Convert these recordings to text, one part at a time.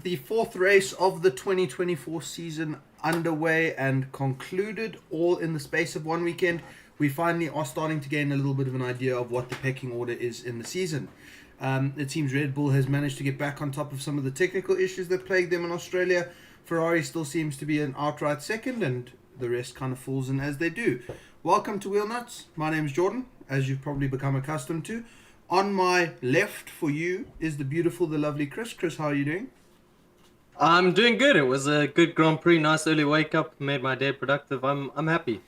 the fourth race of the 2024 season underway and concluded, all in the space of one weekend. We finally are starting to gain a little bit of an idea of what the pecking order is in the season. It seems Red Bull has managed to get back on top of some of the technical issues that plagued them in Australia. Ferrari still seems to be an outright second, and the rest kind of falls in as they do. Welcome to Wheel Nuts. My name is Jordan, as you've probably become accustomed to. On my left for you is the beautiful, the lovely Chris. Chris, how are you doing? I'm doing good. It was a good Grand Prix. Nice early wake up. Made my day productive. I'm happy.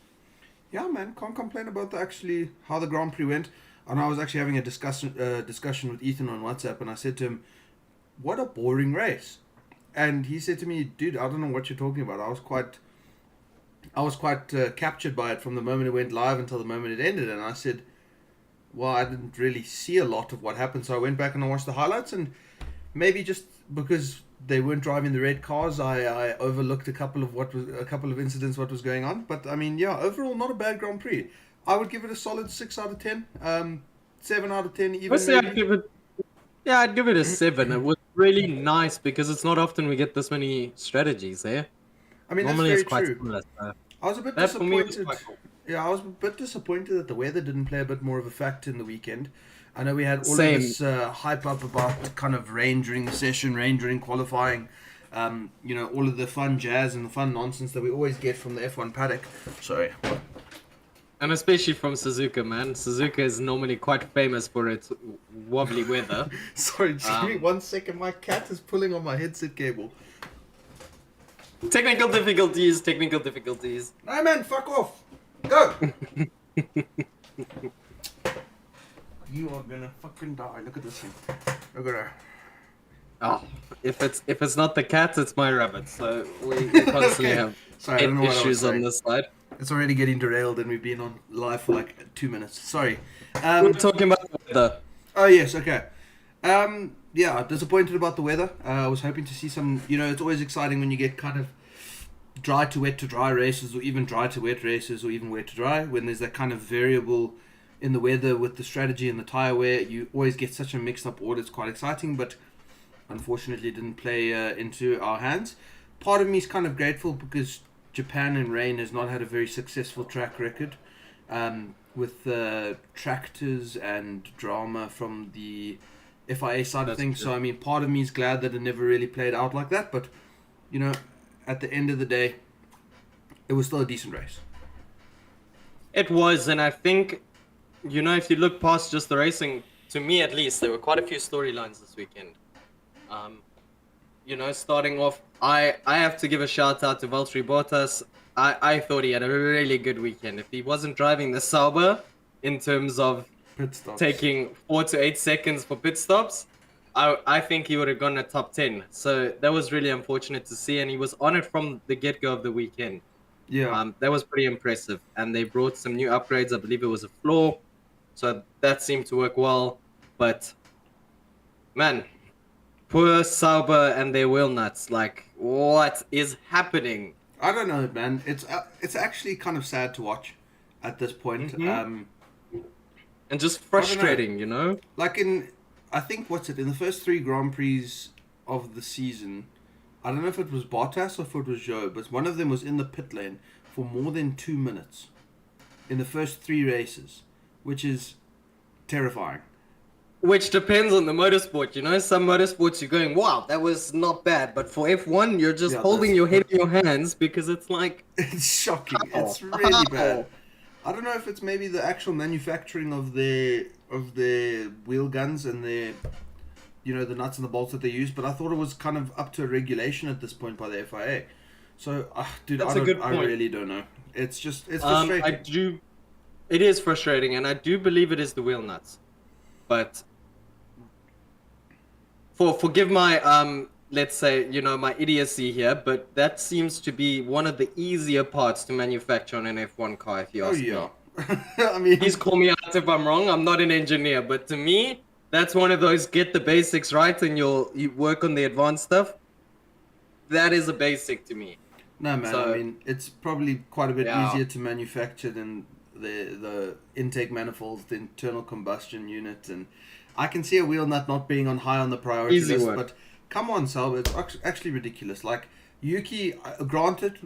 Yeah, man, can't complain about actually how the Grand Prix went. And I was actually having a discussion with Ethan on WhatsApp, and I said to him, "What a boring race." And he said to me, "Dude, I don't know what you're talking about. I was quite captured by it from the moment it went live until the moment it ended." And I said, "Well, I didn't really see a lot of what happened, so I went back and I watched the highlights, and maybe just because they weren't driving the red cars, I overlooked a couple of incidents what was going on. But I mean, yeah, overall not a bad Grand Prix. I would give it a solid 6 out of 10, 7 out of 10 even. Let's say Maybe. I'd give it a 7. It was really nice because it's not often we get this many strategies there. I mean, that's Normally it's very quite true. similar. So I was a bit that for me was disappointed. quite cool. Yeah, I was a bit disappointed that the weather didn't play a bit more of a factor in the weekend. I know we had all of Same. this hype up about kind of rain during the session, rain during qualifying, all of the fun jazz and the fun nonsense that we always get from the F1 paddock. Sorry. And especially from Suzuka, man. Suzuka is normally quite famous for its wobbly weather. Sorry, just give me 1 second. My cat is pulling on my headset cable. Technical difficulties, technical difficulties. No, man, fuck off. Go. You are gonna fucking die. Look at this thing. Look at her. Oh, if it's not the cat, it's my rabbit. So we constantly Okay. have Sorry, I don't know what I was issues on saying. this side. It's already getting derailed, and we've been on live for like 2 minutes. Sorry. We're talking about the weather. Oh yes, okay. Yeah, disappointed about the weather. I was hoping to see some. It's always exciting when you get kind of dry to wet to dry races, or even dry to wet races, or even wet to dry. When there's that kind of variable in the weather with the strategy and the tire wear, you always get such a mixed up order. It's quite exciting, but unfortunately, it didn't play into our hands. Part of me is kind of grateful because Japan and rain has not had a very successful track record. With tractors and drama from the FIA side of That's things. true. So, I mean, part of me is glad that it never really played out like that. But, at the end of the day, it was still a decent race. It was, and I think, if you look past just the racing, to me at least, there were quite a few storylines this weekend. Starting off, I have to give a shout out to Valtteri Bottas. I thought he had a really good weekend. If he wasn't driving the Sauber in terms of Pit stops. taking 4 to 8 seconds for pit stops, I think he would have gone a top 10. So that was really unfortunate to see, and he was on it from the get-go of the weekend. Yeah. That was pretty impressive, and they brought some new upgrades. I believe it was a floor, so that seemed to work well. But man, poor Sauber and their wheel nuts. Like, what is happening? I don't know, man. It's actually kind of sad to watch at this point. Mhm. And just frustrating, Like I think in the first 3 Grand Prix of the season, I don't know if it was Bottas or if it was Zhou, but one of them was in the pit lane for more than 2 minutes in the first 3 races, which is terrifying. Which depends on the motorsport, Some motorsports you're going, wow, that was not bad. But for F1, you're just Yeah, holding that's- your head in your hands because it's like, It's shocking. How? It's really bad. How? I don't know if it's maybe the actual manufacturing of their wheel guns and their the nuts and the bolts that they use, but I thought it was kind of up to a regulation at this point by the FIA. So, dude, That's a good I point. really don't know. It's I frustrating. do. It is frustrating, and I do believe it is the wheel nuts. But forgive my let's say my idiocy here, but that seems to be one of the easier parts to manufacture on an F1 car. If you Oh ask yeah. me, I mean, please call me out if I'm wrong. I'm not an engineer, but to me, that's one of those get the basics right and you work on the advanced stuff. That is a basic to me. no man. So- I mean, it's probably quite a bit Yeah. easier to manufacture than the intake manifolds, the internal combustion unit, and I can see a wheel nut not being on high on the priority Easy list, work. but come on, Sauber, it's actually ridiculous. Like, Yuki, granted,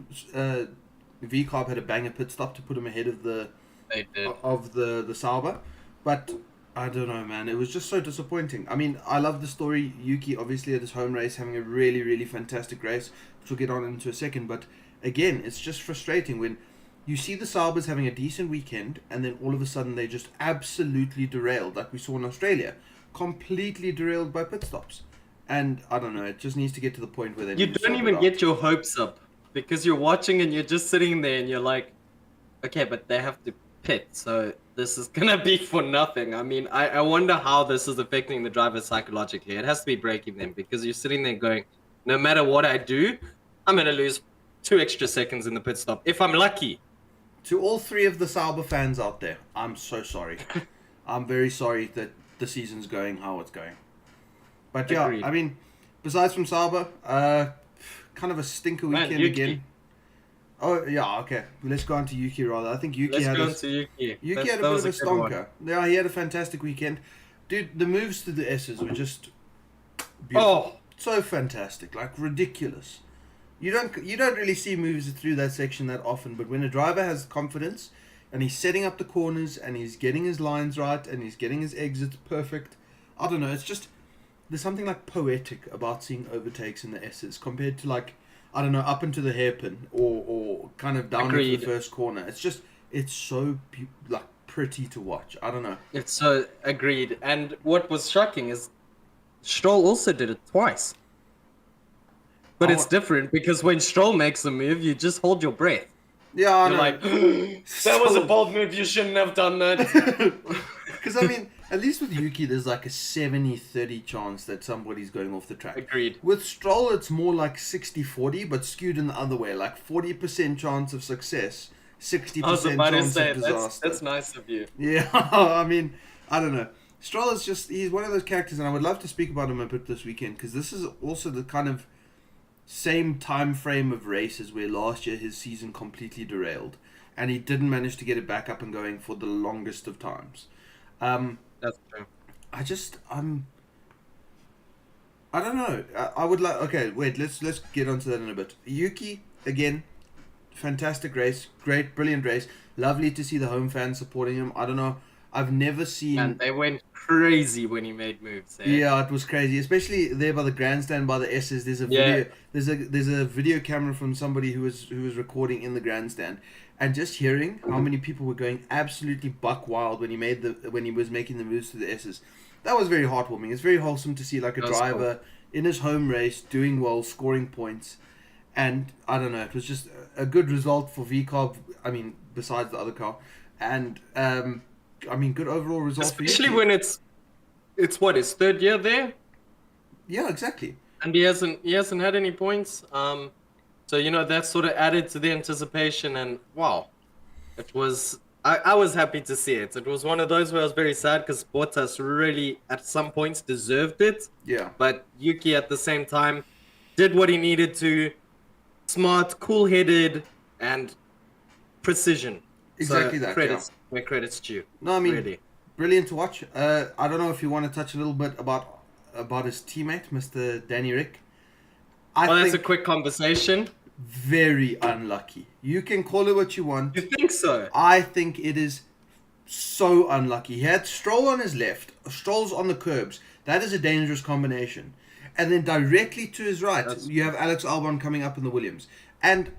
V-Carb had a banger pit stop to put him ahead of the They did. the Sauber, but I don't know, man. It was just so disappointing. I mean, I love the story. Yuki, obviously, at his home race, having a really, really fantastic race, which we'll get on into a second. But again, it's just frustrating when you see the Saubers having a decent weekend, and then all of a sudden they just absolutely derailed, like we saw in Australia, completely derailed by pit stops. And I don't know, it just needs to get to the point where they You need to don't sort even it out. get your hopes up because you're watching and you're just sitting there and you're like, okay, but they have to pit, so this is gonna be for nothing. I mean, I wonder how this is affecting the drivers psychologically. It has to be breaking them because you're sitting there going, no matter what I do, I'm gonna lose 2 extra seconds in the pit stop if I'm lucky. To all three of the Sauber fans out there, I'm so sorry. I'm very sorry that the season's going how it's going. But yeah, Agreed. I mean, besides from Sauber, kind of a stinker Man, weekend Yuki. again. Oh yeah, okay. Let's go on to Yuki rather. I think Yuki Let's had go a, on to Yuki. Yuki had a That bit was of a good one. stonker. Yeah, he had a fantastic weekend. Dude, the moves to the S's were just beautiful. Oh, So fantastic, like ridiculous. You don't really see moves through that section that often, but when a driver has confidence and he's setting up the corners and he's getting his lines right and he's getting his exits perfect, I don't know, it's just there's something like poetic about seeing overtakes in the S's compared to like I don't know up into the hairpin or kind of down into Agreed. the first corner. It's so like pretty to watch. I don't know. it's so agreed. And what was shocking is Stroll also did it twice. But I it's wa- different because when Stroll makes a move, you just hold your breath. Yeah, I You're know. like, that was a bold move. You shouldn't have done that. Because, I mean, at least with Yuki, there's like a 70-30 chance that somebody's going off the track. Agreed. With Stroll, it's more like 60-40, but skewed in the other way. Like 40% chance of success, 60% I was about to chance say, of disaster. that's nice of you. Yeah, I mean, I don't know. Stroll is just, he's one of those characters, and I would love to speak about him a bit this weekend, because this is also the kind of same time frame of races where last year his season completely derailed, and he didn't manage to get it back up and going for the longest of times. That's true. I don't know. I would like. Okay, wait. Let's get onto that in a bit. Yuki again, fantastic race, great, brilliant race. Lovely to see the home fans supporting him. I don't know. I've never seen. And they went crazy when he made moves. Eh? Yeah, it was crazy, especially there by the grandstand by the S's. There's a video. Yeah. There's a video camera from somebody who was recording in the grandstand, and just hearing how many people were going absolutely buck wild when he was making the moves to the S's. That was very heartwarming. It's very wholesome to see like a That's driver in his home race doing well, scoring points, and I don't know. It was just a good result for VCarb. I mean, besides the other car, and I mean, good overall result Especially for Yuki. when it's what, his third year there? Yeah, exactly. And he hasn't had any points. So that sort of added to the anticipation, and wow, it was. I was happy to see it. It was one of those where I was very sad because Bottas really at some points deserved it, Yeah. but Yuki at the same time did what he needed to, smart, cool-headed, and precision. Exactly so that, Credits where credits due. No, I mean, really. brilliant to watch. I don't know if you want to touch a little bit about his teammate, Mr. Danny Rick. Well, that's a think quick conversation. very unlucky. You can call it what you want. You think so? I think it is so unlucky. He had Stroll on his left, Stroll's on the curbs. That is a dangerous combination. And then directly to his right, you have Alex Albon coming up in the Williams. And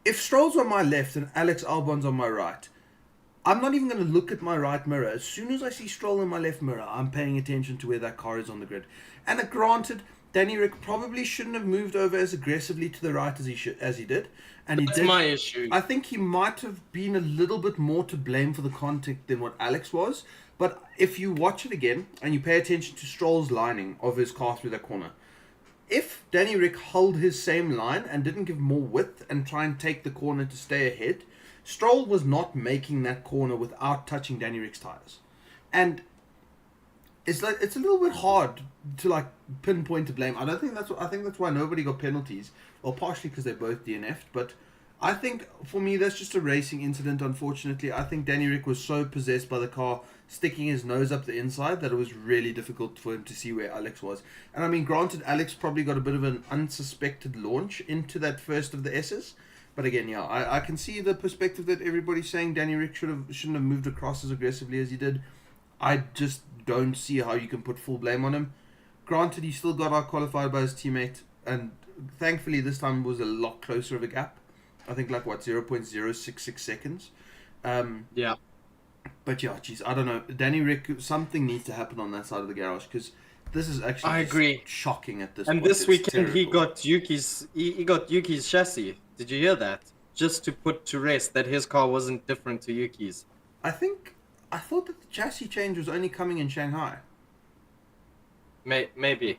if Stroll's on my left and Alex Albon's on my right, I'm not even going to look at my right mirror. As soon as I see Stroll in my left mirror, I'm paying attention to where that car is on the grid. And granted, Danny Rick probably shouldn't have moved over as aggressively to the right as he did. And That's he did. my issue. I think he might have been a little bit more to blame for the contact than what Alex was. But if you watch it again and you pay attention to Stroll's lining of his car through that corner, if Danny Rick held his same line and didn't give more width and try and take the corner to stay ahead, Stroll was not making that corner without touching Danny Rick's tires. And it's a little bit hard to like pinpoint to blame. I think that's why nobody got penalties. Well, partially because they both DNF'd, but I think for me that's just a racing incident. Unfortunately, I think Danny Rick was so possessed by the car, sticking his nose up the inside, that it was really difficult for him to see where Alex was. And I mean, granted, Alex probably got a bit of an unsuspected launch into that first of the S's. But again, yeah, I can see the perspective that everybody's saying Danny Rick shouldn't have moved across as aggressively as he did. I just don't see how you can put full blame on him. Granted, he still got out qualified by his teammate, and thankfully this time was a lot closer of a gap. I think like what 0.066 seconds. Yeah. But yeah, geez, I don't know. Danny Rick, something needs to happen on that side of the garage because this is actually I agree. shocking at this And point. this It's weekend he terrible. got Yuki's chassis. Did you hear that? Just to put to rest that his car wasn't different to Yuki's. I thought that the chassis change was only coming in Shanghai. Maybe.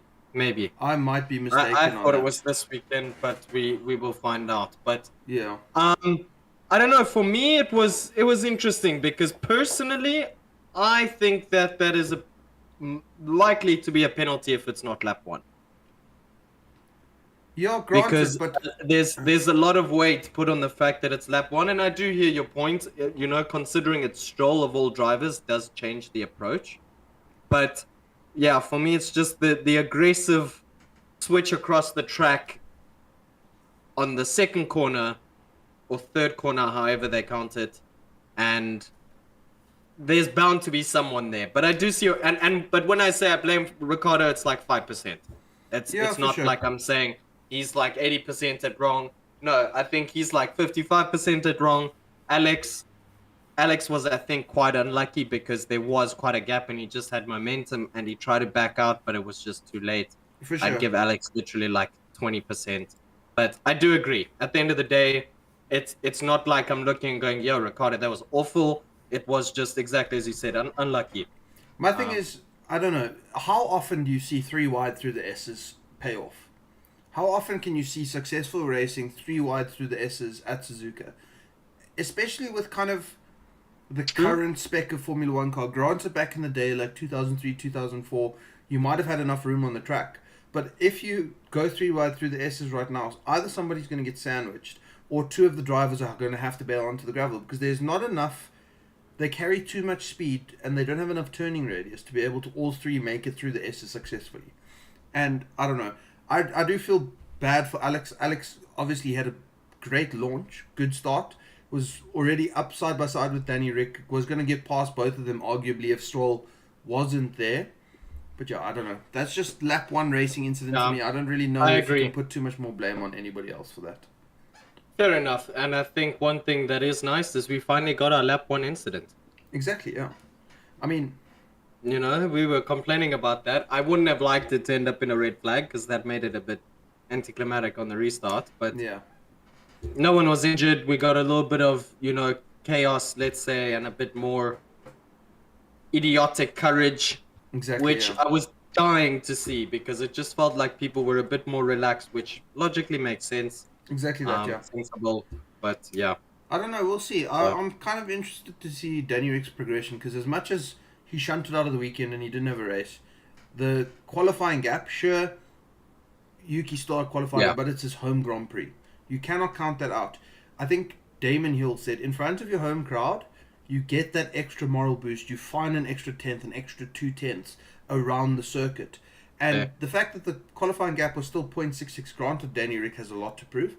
I might be mistaken I on thought that. it was this weekend, but we will find out. But Yeah. I don't know. For me, it was interesting because personally, I think that is likely to be a penalty if it's not lap one. Yeah, granted, Because but there's a lot of weight put on the fact that it's lap one, and I do hear your point. You know, considering it's Stroll of all drivers does change the approach, but yeah, for me it's just the aggressive switch across the track on the second corner or third corner, however they count it, and there's bound to be someone there. But I do see, but when I say I blame Ricardo, it's like 5%. Yeah, It's for not sure. like I'm saying he's like 80% at wrong. No, I think he's like 55% at wrong. Alex was, I think, quite unlucky because there was quite a gap and he just had momentum and he tried to back out, but it was just too late. for I'd sure. give Alex literally like 20%. But I do agree. At the end of the day, it's not like I'm looking and going, yo, Ricardo, that was awful. It was just exactly as you said, unlucky. My thing Um, is, I don't know. How often do you see three wide through the S's pay off? How often can you see successful racing three wide through the S's at Suzuka? Especially with kind of the current spec of Formula One car. Granted, back in the day, like 2003, 2004, you might have had enough room on the track. But if you go three wide through the S's right now, either somebody's going to get sandwiched or two of the drivers are going to have to bail onto the gravel because there's not enough. They carry too much speed and they don't have enough turning radius to be able to all three make it through the S's successfully. And I don't know. I do feel bad for Alex. Alex obviously had a great launch, good start. Was already up side by side with Danny Rick. Was going to get past both of them arguably if Stroll wasn't there. But yeah, I don't know. That's just lap one racing incident to yeah, me. I don't really know I if you can agree. put too much more blame on anybody else for that. Fair enough. And I think one thing that is nice is we finally got our lap one incident. Exactly, yeah. I mean, You know, we were complaining about that. I wouldn't have liked it to end up in a red flag because that made it a bit anticlimactic on the restart. But yeah. no one was injured. We got a little bit of, you know, chaos, let's say, and a bit more idiotic courage, Exactly, which yeah. I was dying to see because it just felt like people were a bit more relaxed, which logically makes sense. Exactly that, yeah. Sensible, but yeah. I don't know. We'll see. I'm kind of interested to see Danny Rick's progression because as much as he shunted out of the weekend and he didn't have a race, the qualifying gap, sure, Yuki started qualifying, Yeah. but it's his home Grand Prix. You cannot count that out. I think Damon Hill said, in front of your home crowd, you get that extra moral boost. You find an extra tenth, an extra 2/10 around the circuit. And Yeah. the fact that the qualifying gap was still 0.66, granted Danny Rick has a lot to prove.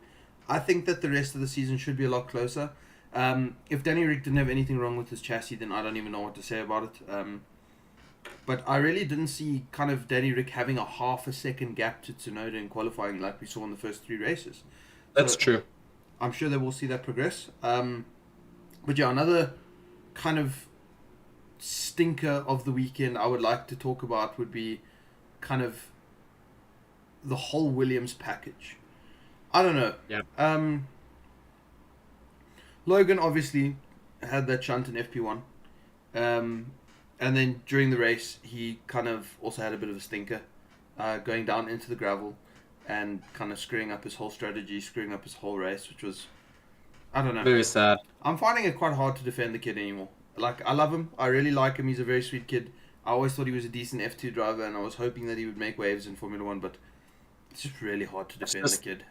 I think that the rest of the season should be a lot closer. If Danny Rick didn't have anything wrong with his chassis, then I don't even know what to say about it. But I really didn't see kind of Danny Rick having a half a second gap to Tsunoda in qualifying like we saw in the first three races. That's So true. I'm sure that we'll see that progress. But yeah, another kind of stinker of the weekend I would like to talk about would be kind of the whole Williams package. I don't know. Yeah. Logan obviously had that shunt in FP1. And then during the race, he kind of also had a bit of a stinker, going down into the gravel and kind of screwing up his whole strategy, screwing up his whole race, which was, I don't know. Very sad. I'm finding it quite hard to defend the kid anymore. Like, I love him. I really like him. He's a very sweet kid. I always thought he was a decent F2 driver, and I was hoping that he would make waves in Formula 1, but it's just really hard to defend the kid.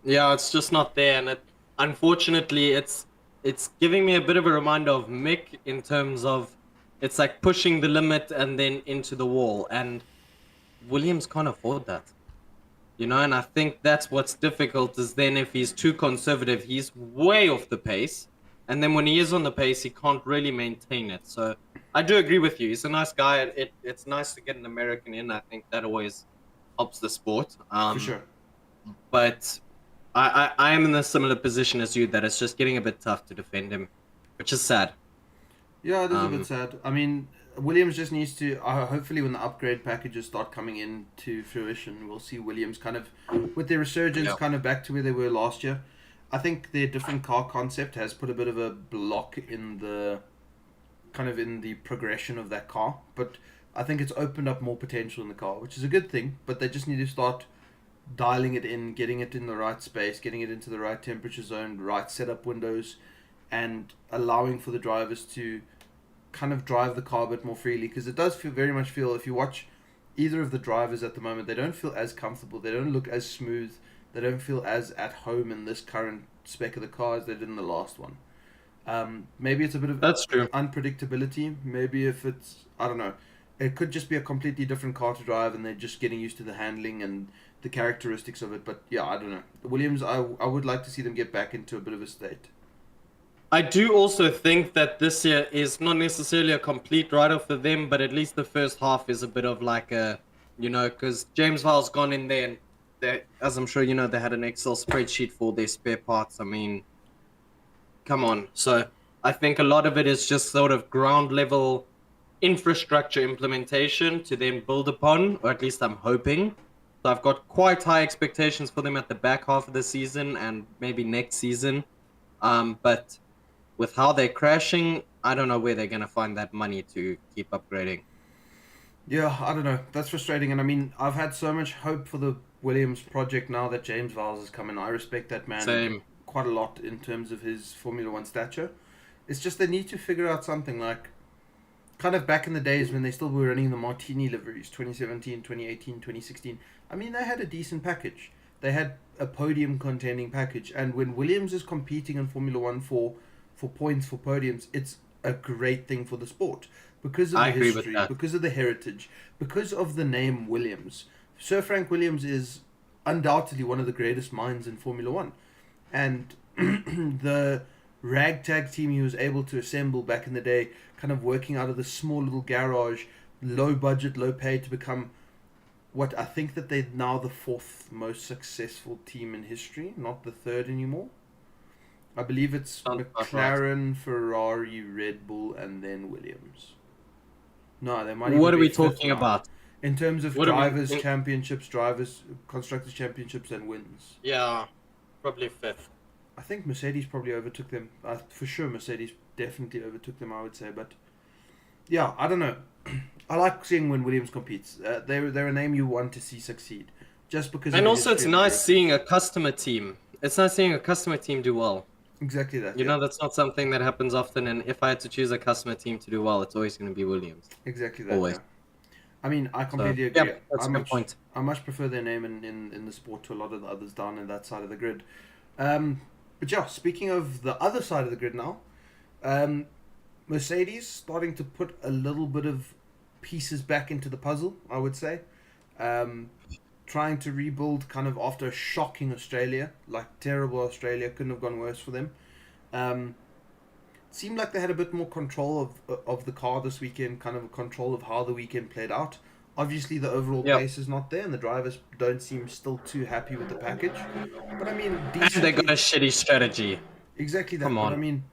Yeah, it's just not there, and unfortunately, it's giving me a bit of a reminder of Mick in terms of it's like pushing the limit and then into the wall, and Williams can't afford that. And I think that's what's difficult is then if he's too conservative, he's way off the pace. And then when he is on the pace, he can't really maintain it. So I do agree with you. He's a nice guy. It's nice to get an American in. I think that always helps the sport. For sure. But I am in a similar position as you that it's just getting a bit tough to defend him, which is sad. Yeah, it is a bit sad. I mean, Williams just needs to. Hopefully, when the upgrade packages start coming into fruition, we'll see Williams kind of, with their resurgence, Yeah. kind of back to where they were last year. I think their different car concept has put a bit of a block in the, kind of in the progression of that car. But I think it's opened up more potential in the car, which is a good thing. But they just need to start dialing it in, getting it in the right space, getting it into the right temperature zone, right setup windows, and allowing for the drivers to kind of drive the car a bit more freely, because it does feel very much feel, if you watch either of the drivers at the moment, they don't feel as comfortable, they don't look as smooth, they don't feel as at home in this current spec of the car as they did in the last one. Maybe it's a bit of That's true. unpredictability. Maybe if it's, I don't know, it could just be a completely different car to drive and they're just getting used to the handling and the characteristics of it. But yeah, I don't know. Williams, I would like to see them get back into a bit of a state. I do also think that this year is not necessarily a complete write-off for them, but at least the first half is a bit of like a, because James Vowell's gone in there and as I'm sure you know, they had an Excel spreadsheet for their spare parts. I mean, come on. So I think a lot of it is just sort of ground level infrastructure implementation to then build upon, or at least I'm hoping. So I've got quite high expectations for them at the back half of the season and maybe next season. But with how they're crashing, I don't know where they're going to find that money to keep upgrading. Yeah, I don't know. That's frustrating. And I mean, I've had so much hope for the Williams project now that James Vowles has come in. I respect that man Same. quite a lot in terms of his Formula One stature. It's just they need to figure out something like, kind of back in the days when they still were running the Martini liveries, 2017, 2018, 2016. I mean, they had a decent package. They had a podium containing package. And when Williams is competing in Formula One for points, for podiums, it's a great thing for the sport. Because of I the agree with history, that. because of the heritage, because of the name Williams. Sir Frank Williams is undoubtedly one of the greatest minds in Formula One. And the ragtag team he was able to assemble back in the day, kind of working out of this small little garage, low budget, low pay, to become what I think that they're now the fourth most successful team in history, not the third anymore. I believe it's Sounds about right. McLaren, Ferrari, Red Bull, and then Williams. No, they might even What are be we fifth talking now. about? In terms of What are we- drivers' championships, drivers' constructors' championships, and wins. Yeah, probably fifth. I think Mercedes probably overtook them. For sure, Mercedes definitely overtook them, I would say. But yeah, I don't know. I like seeing when Williams competes. They're a name you want to see succeed, just because. And of also, the it's history of the nice group. seeing a customer team. It's nice seeing a customer team do well. Exactly that. You yeah. know, that's not something that happens often. And if I had to choose a customer team to do well, it's always going to be Williams. Exactly that. Always. Yeah. I mean, I So, completely yeah, agree. that's a good point. I much prefer their name in the sport to a lot of the others down in that side of the grid. But yeah, speaking of the other side of the grid now, Mercedes starting to put a little bit of pieces back into the puzzle, I would say. Trying to rebuild kind of after a shocking Australia, like terrible Australia, couldn't have gone worse for them. Seemed like they had a bit more control of the car this weekend, kind of a control of how the weekend played out. Obviously, the overall Yep. pace is not there, and the drivers don't seem still too happy with the package. But I mean, And they decently, got a shitty strategy. exactly that. Come But on. I mean,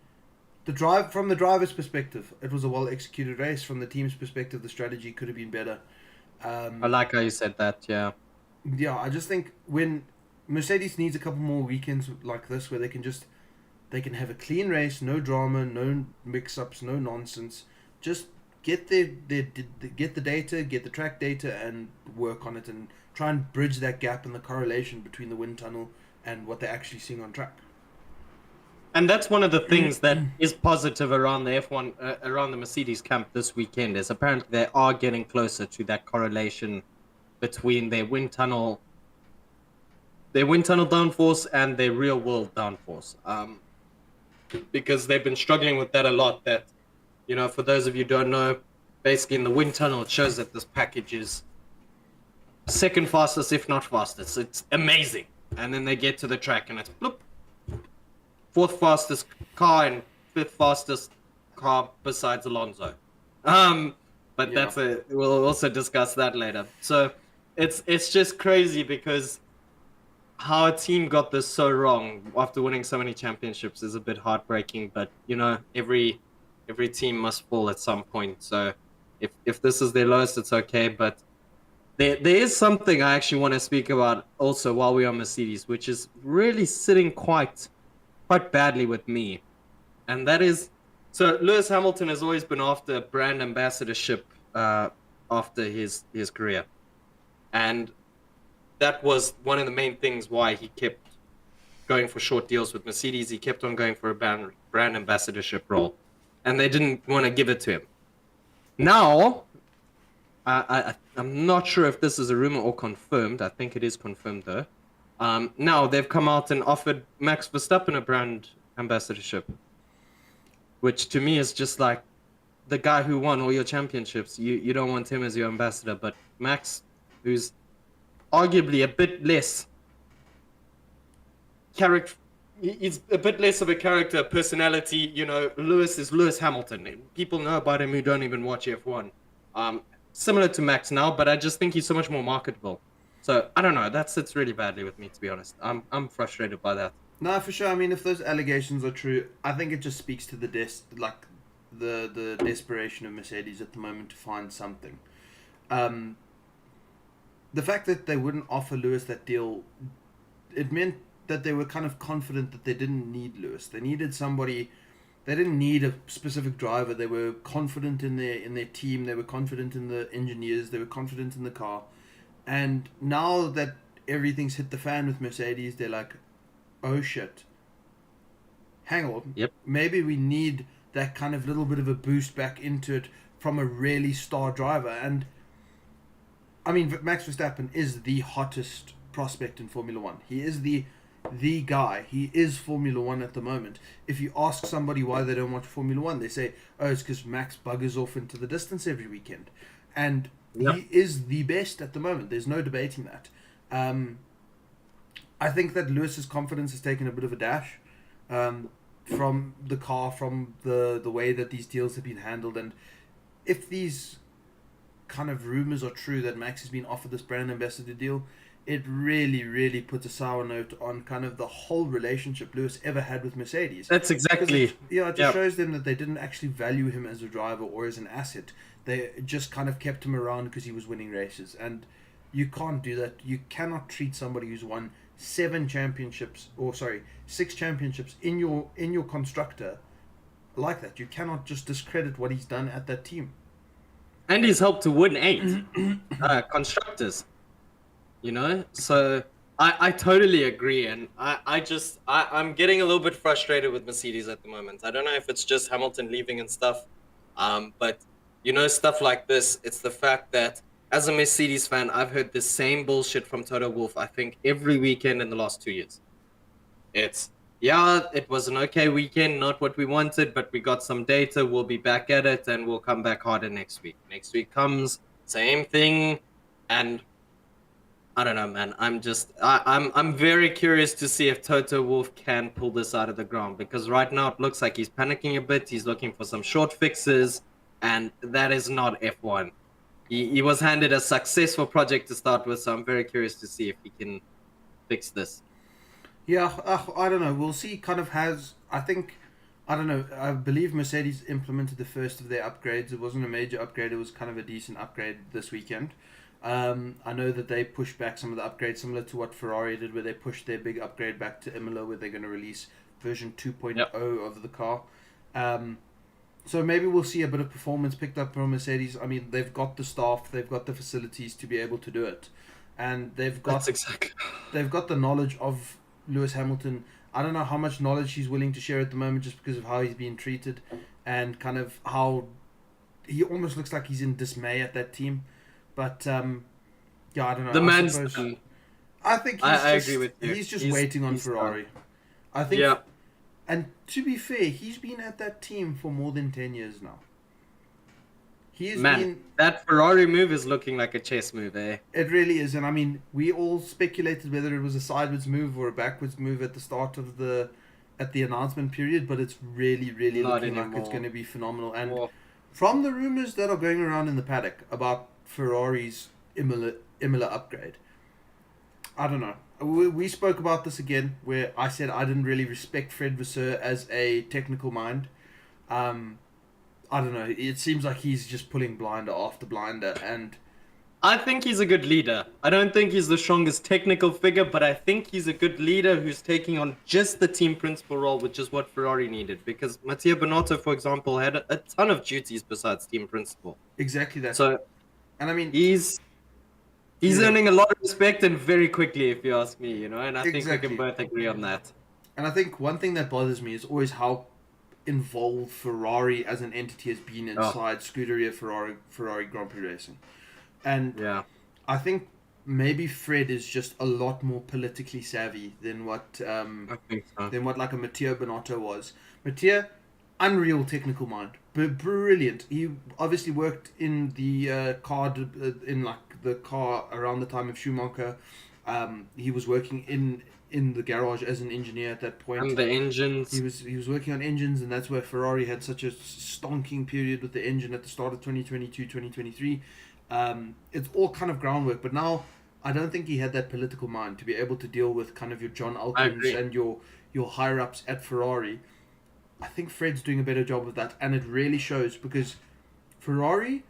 from the driver's perspective, it was a well executed race. From the team's perspective, the strategy could have been better. I like how you said that, yeah. Yeah, I just think when Mercedes needs a couple more weekends like this where they can have a clean race, no drama, no mix-ups, no nonsense. Just get get the data, get the track data, and work on it, and try and bridge that gap and the correlation between the wind tunnel and what they're actually seeing on track. And that's one of the things that is positive around the F1, around the Mercedes camp this weekend, is apparently they are getting closer to that correlation between their wind tunnel their wind tunnel downforce and their real world downforce. Because they've been struggling with that a lot. That, for those of you who don't know, basically in the wind tunnel, it shows that this package is second fastest, if not fastest. It's amazing. And then they get to the track and it's bloop, fourth fastest car and fifth fastest car besides Alonso. But Yeah. we'll also discuss that later. So it's just crazy because how a team got this so wrong after winning so many championships is a bit heartbreaking. But every team must fall at some point. So if this is their lowest, it's okay. But there is something I actually want to speak about also while we're on Mercedes, which is really sitting quite badly with me, and that is, so Lewis Hamilton has always been after brand ambassadorship after his career, and that was one of the main things why he kept going for short deals with Mercedes. He kept on going for a brand ambassadorship role, and they didn't want to give it to him. Now, I'm not sure if this is a rumor or confirmed. I think it is confirmed though. Now they've come out and offered Max Verstappen a brand ambassadorship, which to me is just like, the guy who won all your championships, you don't want him as your ambassador, but Max, who's arguably a bit less character, he's a bit less of a character, personality. Lewis is Lewis Hamilton. People know about him who don't even watch F1. Similar to Max now, but I just think he's so much more marketable. So I don't know. That sits really badly with me, to be honest. I'm frustrated by that. No, for sure. I mean, if those allegations are true, I think it just speaks to the the desperation of Mercedes at the moment to find something. Um, the fact that they wouldn't offer Lewis that deal, it meant that they were kind of confident that they didn't need Lewis. They needed somebody. They didn't need a specific driver. They were confident in their team. They were confident in the engineers. They were confident in the car. And now that everything's hit the fan with Mercedes, they're like, oh shit, hang on. Yep. Maybe we need that kind of little bit of a boost back into it from a really star driver. And I mean, Max Verstappen is the hottest prospect in Formula One. He is the guy. He is Formula One at the moment. If you ask somebody why they don't watch Formula One, they say, oh, it's because Max buggers off into the distance every weekend. And Yep. he is the best at the moment. There's no debating that. I think that Lewis's confidence has taken a bit of a dash from the car, from the way that these deals have been handled. And if these kind of rumors are true that Max has been offered this brand ambassador deal, it really, really puts a sour note on kind of the whole relationship Lewis ever had with Mercedes. That's exactly. It just shows them that they didn't actually value him as a driver or as an asset. They just kind of kept him around because he was winning races. And you can't do that. You cannot treat somebody who's won 6 championships in your constructor like that. You cannot just discredit what he's done at that team. And he's helped to win 8 constructors. So I totally agree, and I'm getting a little bit frustrated with Mercedes at the moment. I don't know if it's just Hamilton leaving and stuff, but stuff like this. It's the fact that as a Mercedes fan, I've heard the same bullshit from Toto Wolff, I think, every weekend in the last 2 years. It was an okay weekend, not what we wanted, but we got some data. We'll be back at it, and we'll come back harder next week. Next week comes, same thing, and I don't know, man. I'm very curious to see if Toto Wolff can pull this out of the ground, because right now it looks like he's panicking a bit. He's looking for some short fixes, and that is not F1. He was handed a successful project to start with, so I'm very curious to see if he can fix this. Yeah, I don't know. We'll see. I don't know. I believe Mercedes implemented the first of their upgrades. It wasn't a major upgrade. It was kind of a decent upgrade this weekend. I know that they pushed back some of the upgrades, similar to what Ferrari did, where they pushed their big upgrade back to Imola, where they're going to release version 2.0 Yep. of the car. So maybe we'll see a bit of performance picked up from Mercedes. I mean, they've got the staff, they've got the facilities to be able to do it, and they've got the knowledge of Lewis Hamilton. I don't know how much knowledge he's willing to share at the moment, just because of how he's being treated, and kind of how he almost looks like he's in dismay at that team. But I don't know. I think I agree with you. he's just waiting on he's Ferrari. I think, Yeah, and to be fair, he's been at that team for more than 10 years now. He's man, been. that Ferrari move is looking like a chess move, eh? It really is, and I mean, we all speculated whether it was a sideways move or a backwards move at the start of at the announcement period, but it's really, really Not looking like it's anymore. going to be phenomenal. And Or from the rumors that are going around in the paddock about Ferrari's Imola upgrade, I don't know. We spoke about this again, where I said I didn't really respect Fred Vasseur as a technical mind. Um, I don't know. It seems like he's just pulling blinder after blinder, and I think he's a good leader. I don't think he's the strongest technical figure, but I think he's a good leader who's taking on just the team principal role, which is what Ferrari needed. Because Mattia Binotto, for example, had a ton of duties besides team principal. exactly that. So And I mean, he's Yeah. earning a lot of respect and very quickly, if you ask me, and I think we Exactly. can both agree on that. and I think one thing that bothers me is always how involved Ferrari as an entity has been inside Scuderia Ferrari Grand Prix racing, and Yeah. I think maybe Fred is just a lot more politically savvy than what I think so. like a Matteo Binotto was. Matteo, unreal technical mind, brilliant. He obviously worked in the the car around the time of Schumacher. He was working in the garage as an engineer at that point. And the engines. He was working on engines, and that's where Ferrari had such a stonking period with the engine at the start of 2022, 2023. It's all kind of groundwork, but now I don't think he had that political mind to be able to deal with kind of your John Elkins agree. and your higher ups at Ferrari. I think Fred's doing a better job of that, and it really shows because Ferrari,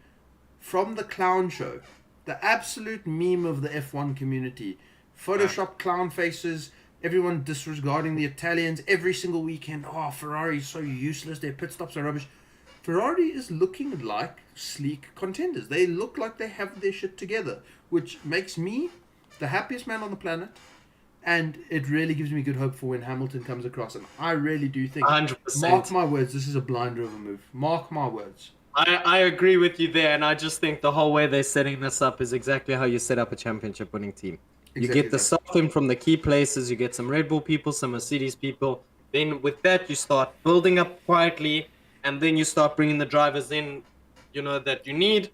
from the clown show, the absolute meme of the F1 community, Photoshop clown faces, everyone disregarding the Italians every single weekend. Oh, Ferrari's so useless, their pit stops are rubbish. Ferrari is looking like sleek contenders. They look like they have their shit together, which makes me the happiest man on the planet. And it really gives me good hope for when Hamilton comes across. And I really do think, 100%. mark my words, this is a blinder of a move. Mark my words. I agree with you there, and I just think the whole way they're setting this up is exactly how you set up a championship winning team. You Exactly get the that. stuff in from the key places, you get some Red Bull people, some Mercedes people. Then with that, you start building up quietly, and then you start bringing the drivers in, that you need,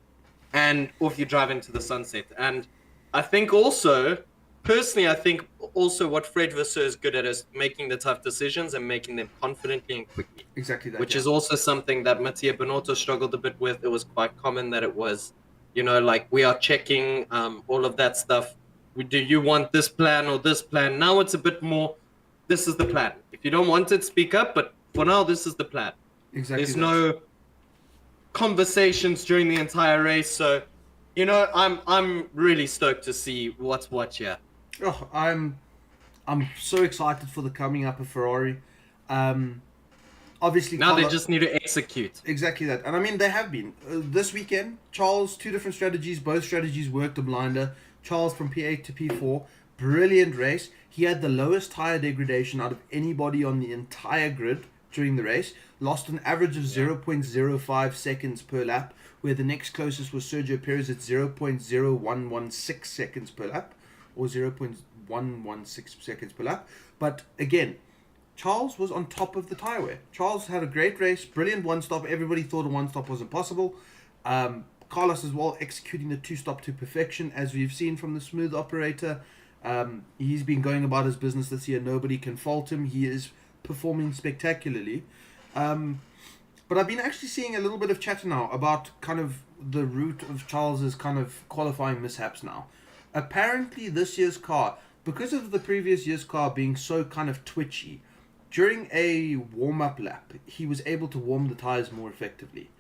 and off you drive into the sunset. And I think also, personally, what Fred Vasseur is good at is making the tough decisions and making them confidently and quickly. Exactly that. Which yeah. is also something that Mattia Binotto struggled a bit with. It was quite common that it was, like we are checking all of that stuff. Do you want this plan or this plan? Now it's a bit more, this is the plan. If you don't want it, speak up. But for now, this is the plan. Exactly. There's that. no conversations during the entire race. So, I'm really stoked to see what's what here. Oh, I'm so excited for the coming up of Ferrari. Obviously, Now they just need to execute. exactly that, and I mean they have been this weekend. Charles, two different strategies. Both strategies worked a blinder. Charles from P8 to P4, brilliant race. He had the lowest tire degradation out of anybody on the entire grid during the race. Lost an average of 0.05 seconds per lap, where the next closest was Sergio Perez at 0.0116 seconds per lap, or 0.116 seconds per lap. But again, Charles was on top of the tire wear. Charles had a great race, brilliant one-stop. Everybody thought a one-stop was impossible. Carlos as well, executing the two-stop to perfection, as we've seen from the smooth operator. He's been going about his business this year. Nobody can fault him. He is performing spectacularly. But I've been actually seeing a little bit of chatter now about kind of the root of Charles's kind of qualifying mishaps now. Apparently this year's car, because of the previous year's car being so kind of twitchy, during a warm-up lap, he was able to warm the tires more effectively.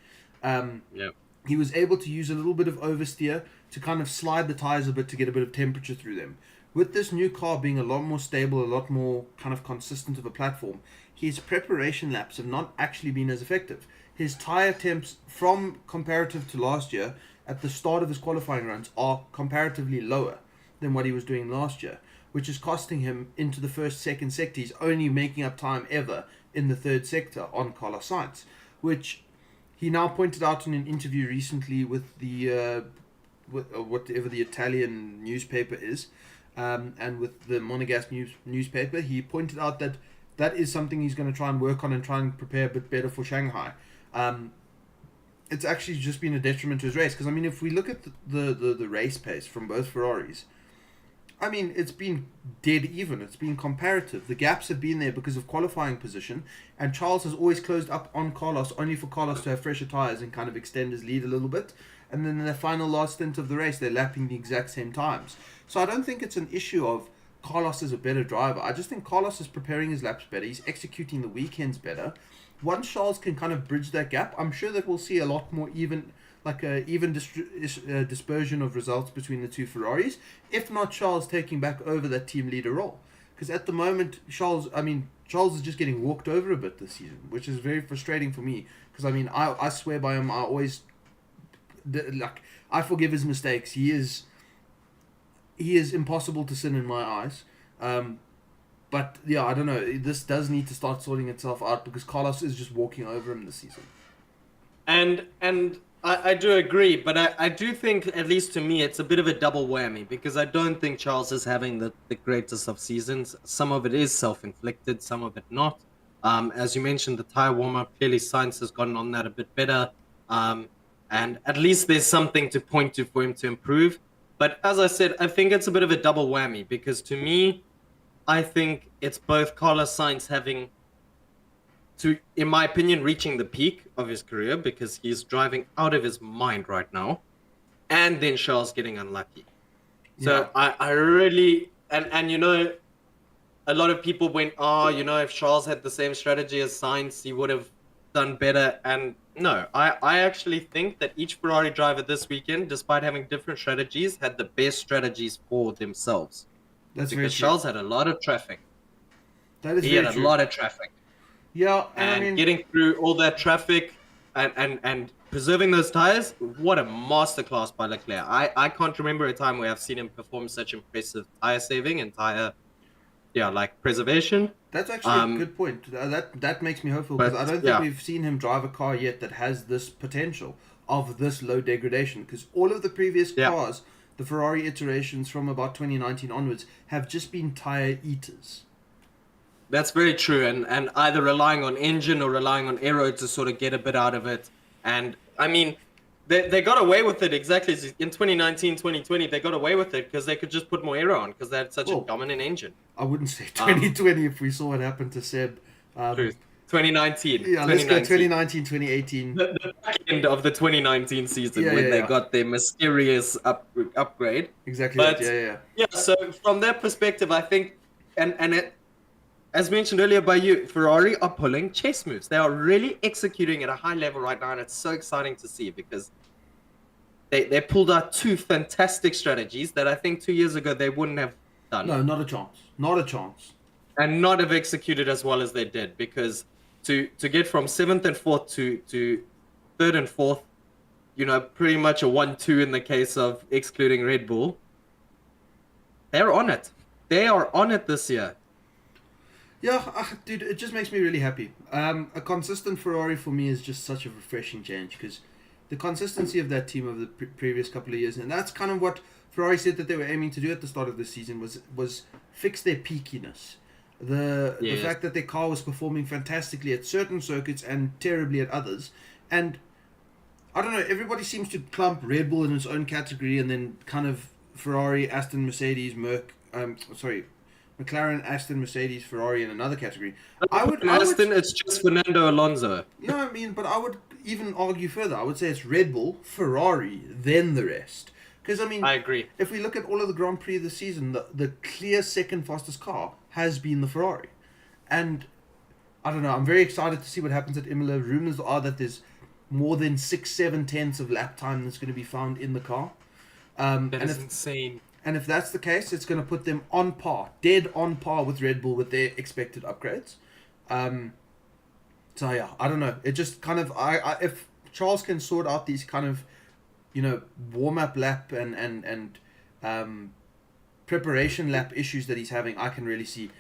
He was able to use a little bit of oversteer to kind of slide the tires a bit to get a bit of temperature through them. With this new car being a lot more stable, a lot more kind of consistent of a platform, his preparation laps have not actually been as effective. His tire temps from comparative to last year at the start of his qualifying runs are comparatively lower than what he was doing last year, which is costing him into the second sector. He's only making up time ever in the third sector on Carlos Sainz, which he now pointed out in an interview recently with the whatever the Italian newspaper is. and with the Monegasque newspaper, he pointed out that that is something he's going to try and work on and try and prepare a bit better for Shanghai. It's actually just been a detriment to his race because I mean, if we look at the race pace from both Ferraris, I mean, it's been dead even. It's been comparative. The gaps have been there because of qualifying position, and Charles has always closed up on Carlos, only for Carlos to have fresher tyres and kind of extend his lead a little bit. And then in the final last stint of the race, they're lapping the exact same times. So I don't think it's an issue of Carlos is a better driver. I just think Carlos is preparing his laps better. He's executing the weekends better. Once Charles can kind of bridge that gap, I'm sure that we'll see a lot more even, like a even dispersion of results between the two Ferraris, if not Charles taking back over that team leader role. Because at the moment, Charles is just getting walked over a bit this season, which is very frustrating for me. Because I mean, I swear by him. I forgive his mistakes. He is impossible to sin in my eyes. But yeah, I don't know. This does need to start sorting itself out because Carlos is just walking over him this season. And I do agree, but I do think, at least to me, it's a bit of a double whammy because I don't think Charles is having the greatest of seasons. Some of it is self-inflicted, some of it not. As you mentioned, the tyre warm-up, clearly Sainz has gotten on that a bit better. And at least there's something to point to for him to improve. But as I said, I think it's a bit of a double whammy because to me, I think it's both Carlos Sainz having to, in my opinion, reaching the peak of his career because he's driving out of his mind right now, and then Charles getting unlucky. So yeah. I really, and you know, a lot of people went, if Charles had the same strategy as Sainz, he would have done better. And no, I actually think that each Ferrari driver this weekend, despite having different strategies, had the best strategies for themselves. That's because Charles had a lot of traffic. That is he had a lot of traffic. Yeah, and I mean, getting through all that traffic and preserving those tires, what a masterclass by Leclerc. I can't remember a time where I've seen him perform such impressive tire saving and preservation. That's actually a good point. That makes me hopeful because I don't think we've seen him drive a car yet that has this potential of this low degradation. Because all of the previous cars, the Ferrari iterations from about 2019 onwards, have just been tire eaters. That's very true, and either relying on engine or relying on aero to sort of get a bit out of it. And I mean, they got away with it exactly in 2019, 2020. They got away with it because they could just put more aero on because they had such a dominant engine. I wouldn't say 2020 if we saw what happened to Seb. True. 2019. Yeah, let's go 2019, 2018. The back end of the 2019 season when they got their mysterious upgrade. Exactly. But, Yeah, so from that perspective, I think, and it, as mentioned earlier by you, Ferrari are pulling chess moves. They are really executing at a high level right now, and it's so exciting to see because they pulled out two fantastic strategies that I think 2 years ago they wouldn't have done. No, not a chance. Not a chance. And not have executed as well as they did because to get from 7th and 4th to 3rd and 4th, pretty much a 1-2 in the case of excluding Red Bull, they're on it. They are on it this year. Yeah, dude, it just makes me really happy. A consistent Ferrari for me is just such a refreshing change because the consistency of that team over the previous couple of years, and that's kind of what Ferrari said that they were aiming to do at the start of this season was fix their peakiness. The fact that their car was performing fantastically at certain circuits and terribly at others. And I don't know, everybody seems to clump Red Bull in its own category and then kind of Ferrari, Aston, Mercedes, McLaren, Aston, Mercedes, Ferrari in another category. It's just Fernando Alonso. I mean, but I would even argue further. I would say it's Red Bull, Ferrari, then the rest. Because, I mean, I agree. If we look at all of the Grand Prix this season, the clear second fastest car has been the Ferrari. And, I don't know, I'm very excited to see what happens at Imola. Rumours are that there's more than 6-7 tenths of lap time that's going to be found in the car. That is insane. And if that's the case, it's going to put them on par, dead on par with Red Bull with their expected upgrades. So yeah, I don't know. It just kind of, if Charles can sort out these kind of, warm-up lap and preparation lap issues that he's having, I can really see.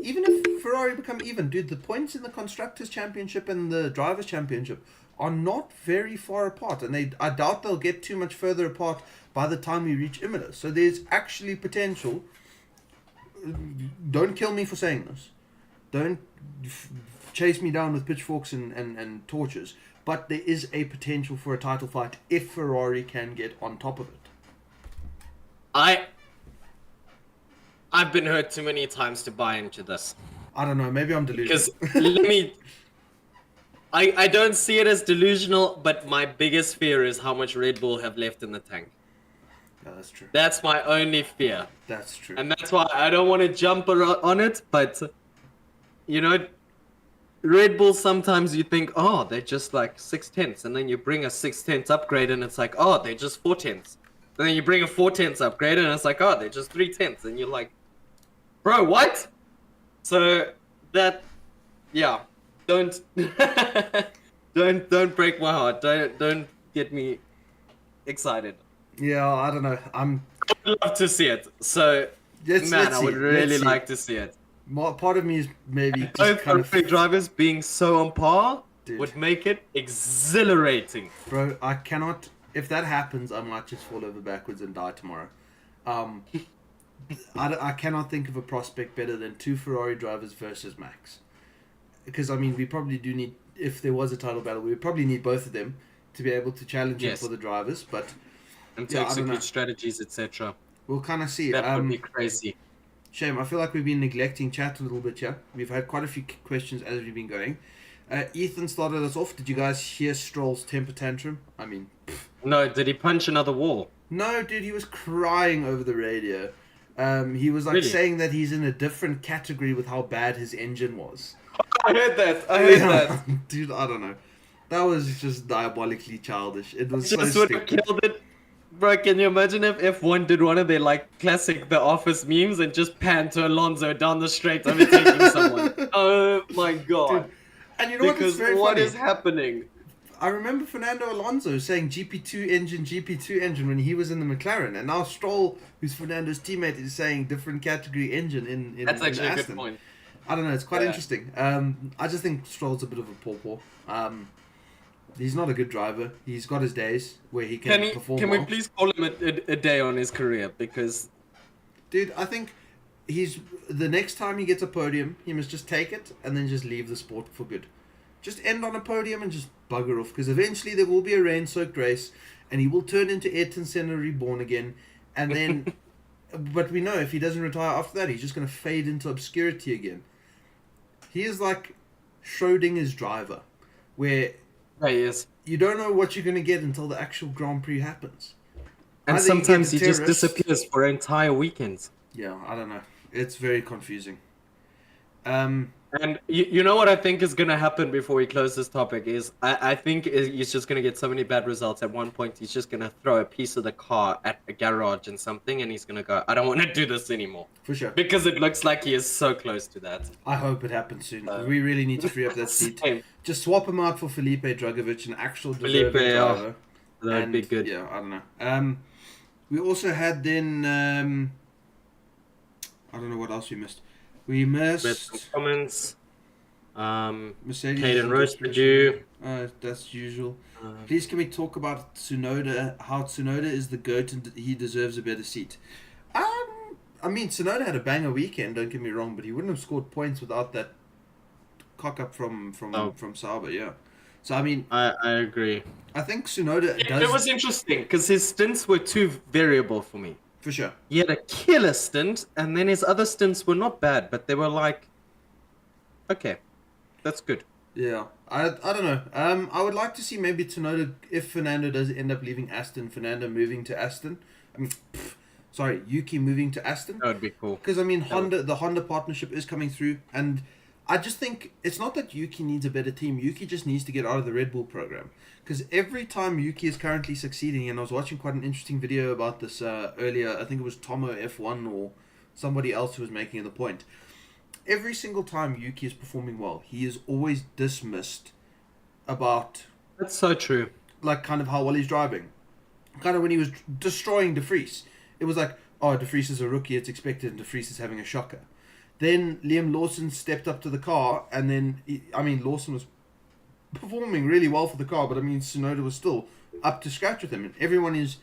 Even if Ferrari become even, dude, the points in the Constructors' Championship and the Drivers' Championship are not very far apart. And I doubt they'll get too much further apart by the time we reach Imola. So there's actually potential don't kill me for saying this. Don't chase me down with pitchforks and torches. But there is a potential for a title fight if Ferrari can get on top of it. I've been hurt too many times to buy into this. I don't know. Maybe I'm delusional. Because I don't see it as delusional, but my biggest fear is how much Red Bull have left in the tank. Yeah, that's true. That's my only fear. That's true. And that's why I don't want to jump on it, but, you know, Red Bull, sometimes you think, oh, they're just like 6/10, and then you bring a 6/10 upgrade, and it's like, oh, they're just 4/10. And then you bring a 4/10 upgrade, and it's like, oh, they're just 3/10, and you're like, bro, what? So that, yeah, don't don't break my heart. Don't get me excited. Yeah, I don't know. I would love to see it. So, I would really like to see it. Part of me is maybe just Both kind of drivers being so on par Dude. would make it exhilarating. Bro, I cannot. If that happens, I might just fall over backwards and die tomorrow. I cannot think of a prospect better than 2 Ferrari drivers versus Max. Because, I mean, we probably do need, if there was a title battle, we would probably need both of them to be able to challenge him for the drivers. But and to execute strategies, etc. We'll kind of see. That would be crazy. Shame. I feel like we've been neglecting chat a little bit here. We've had quite a few questions as we've been going. Ethan started us off. Did you guys hear Stroll's temper tantrum? I mean... No, did he punch another wall? No, dude, he was crying over the radio. He was like saying that he's in a different category with how bad his engine was. I heard that. Dude, I don't know. That was just diabolically childish. It was just so would stupid. have killed it. Bro, can you imagine if F1 did one of their like classic The Office memes and just panned to Alonso down the straight overtaking someone? Oh my god. Dude, and you know what? It's very what funny. is happening? I remember Fernando Alonso saying GP2 engine when he was in the McLaren, and now Stroll, who's Fernando's teammate, is saying different category engine in That's actually in a Aston. good point. I don't know, it's quite interesting. I just think Stroll's a bit of a pawpaw. He's not a good driver. He's got his days where he can perform Can well. we please call him a day on his career? Because... Dude, I think the next time he gets a podium, he must just take it and then just leave the sport for good. Just end on a podium and just bugger off, because eventually there will be a rain-soaked race and he will turn into Ayrton Senna reborn again, and then... but we know if he doesn't retire after that, he's just going to fade into obscurity again. He is like Schrodinger's driver, where he is. You don't know what you're going to get until the actual Grand Prix happens. And Either sometimes he you get just terrorists- disappears for entire weekends. Yeah, I don't know. It's very confusing. And you know what I think is going to happen before we close this topic is I think he's just going to get so many bad results. At one point, he's just going to throw a piece of the car at a garage and something, and he's going to go, I don't want to do this anymore. For sure. Because it looks like he is so close to that. I hope it happens soon. We really need to free up that seat. Same. Just swap him out for Felipe Drugovich, an actual Felipe, deserving driver. That would be good. Yeah, I don't know. We also had then... I don't know what else we missed. We missed... Read some comments. Mercedes. Caden roasted you. That's usual. Please can we talk about Tsunoda, how Tsunoda is the GOAT and he deserves a better seat? I mean, Tsunoda had a banger weekend, don't get me wrong, but he wouldn't have scored points without that cock-up from Sauber, yeah. So, I mean... I agree. I think Tsunoda does... It was interesting, because his stints were too variable for me. For sure. He had a killer stint, and then his other stints were not bad, but they were like... Okay, that's good. Yeah, I don't know. I would like to see maybe Tsunoda, if Fernando does end up leaving Aston, Fernando moving to Aston. I mean, Yuki moving to Aston. That would be cool. Because, I mean, the Honda partnership is coming through, and I just think it's not that Yuki needs a better team. Yuki just needs to get out of the Red Bull program. Because every time Yuki is currently succeeding, and I was watching quite an interesting video about this earlier, I think it was Tomo F1 or somebody else who was making the point. Every single time Yuki is performing well, he is always dismissed about... That's so true. Like, kind of how well he's driving. Kind of when he was destroying De Vries. It was like, oh, De Vries is a rookie, it's expected, and De Vries is having a shocker. Then Liam Lawson stepped up to the car, and then, Lawson was performing really well for the car, but Tsunoda was still up to scratch with him. And everyone is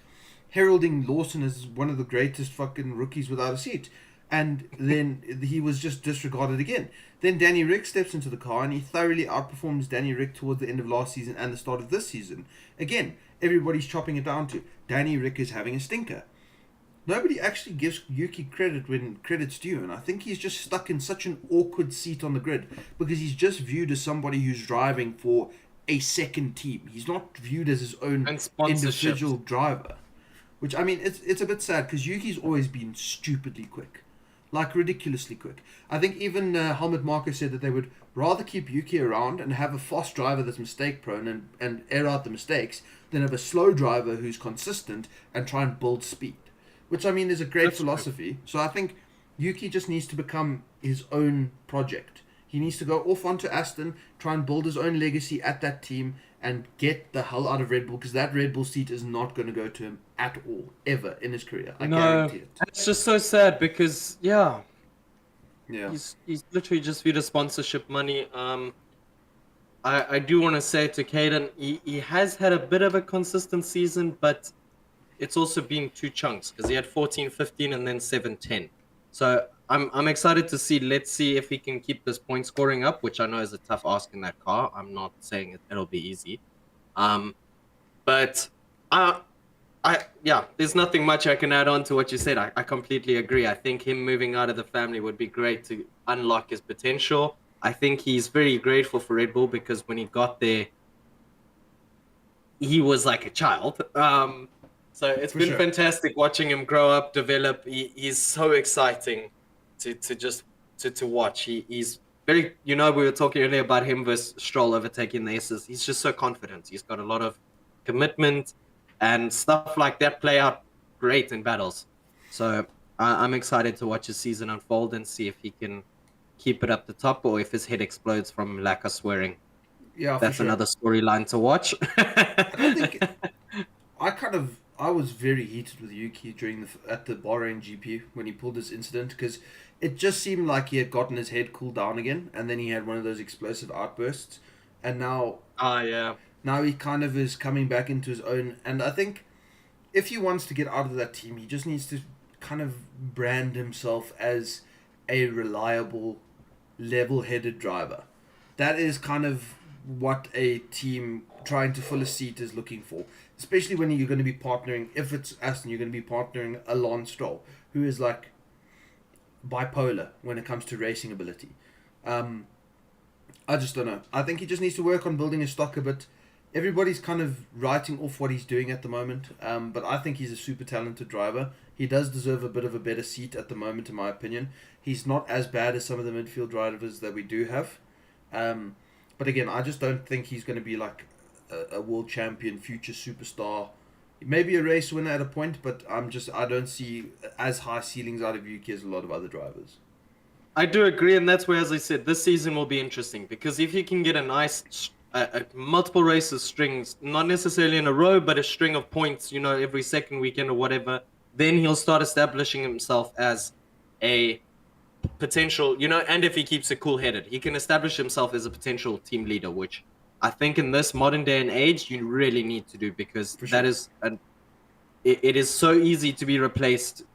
heralding Lawson as one of the greatest fucking rookies without a seat. and then he was just disregarded again. Then Danny Rick steps into the car and he thoroughly outperforms Danny Rick towards the end of last season and the start of this season. Again, everybody's chopping it down to Danny Rick is having a stinker. Nobody actually gives Yuki credit when credit's due, and I think he's just stuck in such an awkward seat on the grid because he's just viewed as somebody who's driving for a second team. He's not viewed as his own And sponsorships. individual driver. Which, I mean, it's a bit sad because Yuki's always been stupidly quick. Like, ridiculously quick. I think even Helmut Marko said that they would rather keep Yuki around and have a fast driver that's mistake prone and air out the mistakes than have a slow driver who's consistent and try and build speed. Which, I mean, is a great That's philosophy. So I think Yuki just needs to become his own project. He needs to go off onto Aston, try and build his own legacy at that team, and get the hell out of Red Bull, because that Red Bull seat is not going to go to him at all, ever, in his career. I guarantee it. It's just so sad because, yeah, Yeah. he's literally just viewed as sponsorship money. I do want to say to Caden, he has had a bit of a consistent season, but it's also been two chunks because he had 14, 15, and then 7, 10. So I'm excited to see. Let's see if he can keep this point scoring up, which I know is a tough ask in that car. I'm not saying it'll be easy. But yeah, there's nothing much I can add on to what you said. I completely agree. I think him moving out of the family would be great to unlock his potential. I think he's very grateful for Red Bull because when he got there, he was like a child. So it's been fantastic watching him grow up, develop. He's so exciting to watch. He's very, we were talking earlier about him versus Stroll overtaking the S's. He's just so confident. He's got a lot of commitment and stuff like that play out great in battles. So I'm excited to watch his season unfold and see if he can keep it up the top or if his head explodes from lack of swearing. Yeah, That's another storyline to watch. I don't think I was very heated with Yuki at the Bahrain GP when he pulled this incident because it just seemed like he had gotten his head cooled down again, and then he had one of those explosive outbursts, and now now he kind of is coming back into his own. And I think if he wants to get out of that team, he just needs to kind of brand himself as a reliable, level-headed driver. That is kind of what a team trying to fill a seat is looking for, especially when you're going to be partnering. If it's Aston, you're going to be partnering a Lance Stroll, who is like bipolar when it comes to racing ability. I just don't know. I think he just needs to work on building his stock a bit. Everybody's kind of writing off what he's doing at the moment, but I think he's a super talented driver. He does deserve a bit of a better seat at the moment, in my opinion. He's not as bad as some of the midfield drivers that we do have. But again, I just don't think he's going to be like a world champion, future superstar. Maybe a race winner at a point, but I don't see as high ceilings out of Yuki as a lot of other drivers. I do agree, and that's where, as I said, this season will be interesting because if you can get a nice multiple races strings, not necessarily in a row, but a string of points, every second weekend or whatever, then he'll start establishing himself as a potential, and if he keeps it cool-headed, he can establish himself as a potential team leader, which I think in this modern day and age, you really need to do because that is it is so easy to be replaced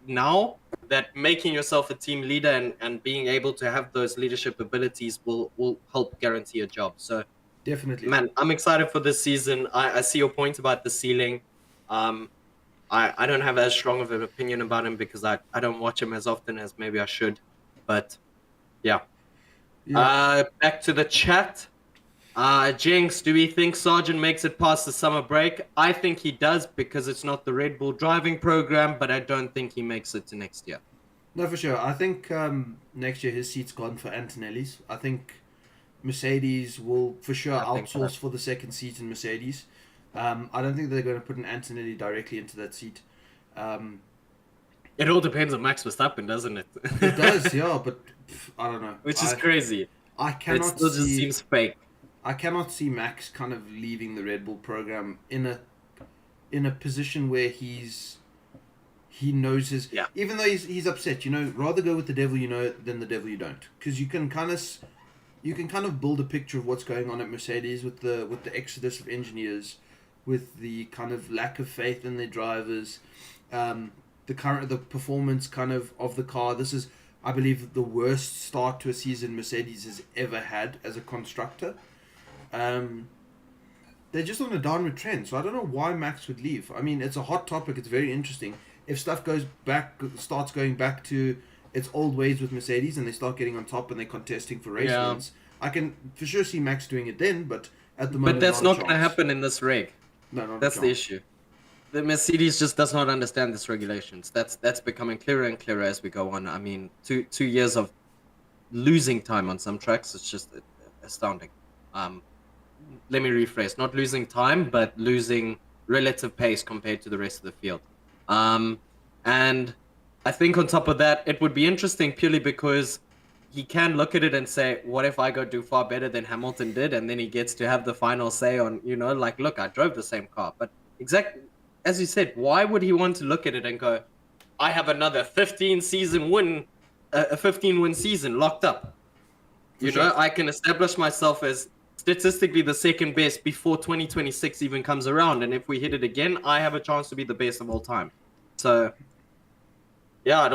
now that making yourself a team leader and being able to have those leadership abilities will help guarantee a job. So definitely, man, I'm excited for this season. I see your point about the ceiling. I don't have as strong of an opinion about him because I don't watch him as often as maybe I should. But yeah. Back to the chat. Jinx, do we think Sargent makes it past the summer break? I think he does because it's not the Red Bull driving program, but I don't think he makes it to next year. No, for sure. I think next year his seat's gone for Antonelli's. I think Mercedes will for sure outsource for the second seat in Mercedes. I don't think they're going to put an Antonelli directly into that seat. It all depends on Max Verstappen, doesn't it? It does, yeah, but I don't know. Which is crazy. I cannot it still just seems fake. I cannot see Max kind of leaving the Red Bull program in a position where he knows his. Yeah. Even though he's upset, rather go with the devil you know than the devil you don't, because you can kind of build a picture of what's going on at Mercedes with the exodus of engineers, with the kind of lack of faith in their drivers. the performance kind of the car. This is, I believe, the worst start to a season Mercedes has ever had as a constructor. They're just on a downward trend, so I don't know why Max would leave. I mean, it's a hot topic. It's very interesting. If stuff starts going back to its old ways with Mercedes, and they start getting on top and they're contesting for race wins, I can for sure see Max doing it then. But at the moment, But that's not going to happen in this reg. No, not that's the issue. The Mercedes just does not understand this regulations. That's becoming clearer and clearer as we go on. I mean, 2 years of losing time on some tracks, it's just astounding. Let me rephrase: not losing time, but losing relative pace compared to the rest of the field. And I think on top of that, it would be interesting purely because he can look at it and say, what if I go do far better than Hamilton did? And then he gets to have the final say on, like, look, I drove the same car. But exactly, as you said, why would he want to look at it and go, I have another 15 win season locked up. I can establish myself as statistically the second best before 2026 even comes around. And if we hit it again, I have a chance to be the best of all time. So, yeah,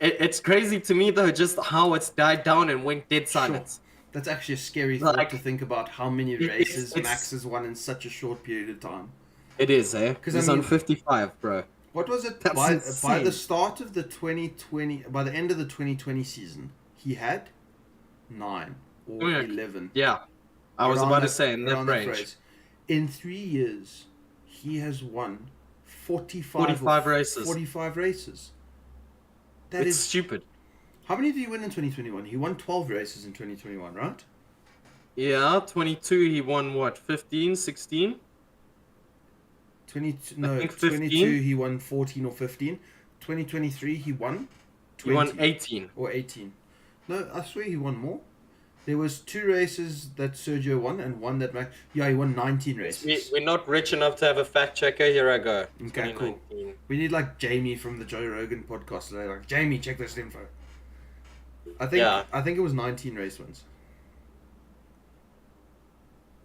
it's crazy to me, though, just how it's died down and went dead silence. Sure. That's actually a scary thought to think about how many races Max has won in such a short period of time. It is, eh? Because he's on 55, bro. What was it? By the start of the 2020, by the end of the 2020 season, he had 9 or 11. Yeah, I was about to say in that range. In 3 years, he has won 45 races. 45 races. It's stupid. How many did he win in 2021? He won 12 races in 2021, right? Yeah, 22 he won what? 15, 16? 22 he won 14 or 15. 2023 he won 20. He won 18 or 18. No, I swear he won more. There was 2 races that Sergio won and one that Max. Yeah, he won 19 races. We're not rich enough to have a fact checker. Here I go. Okay, cool. We need like Jamie from the Joe Rogan podcast today. Like, Jamie, check this info. I think it was 19 race wins.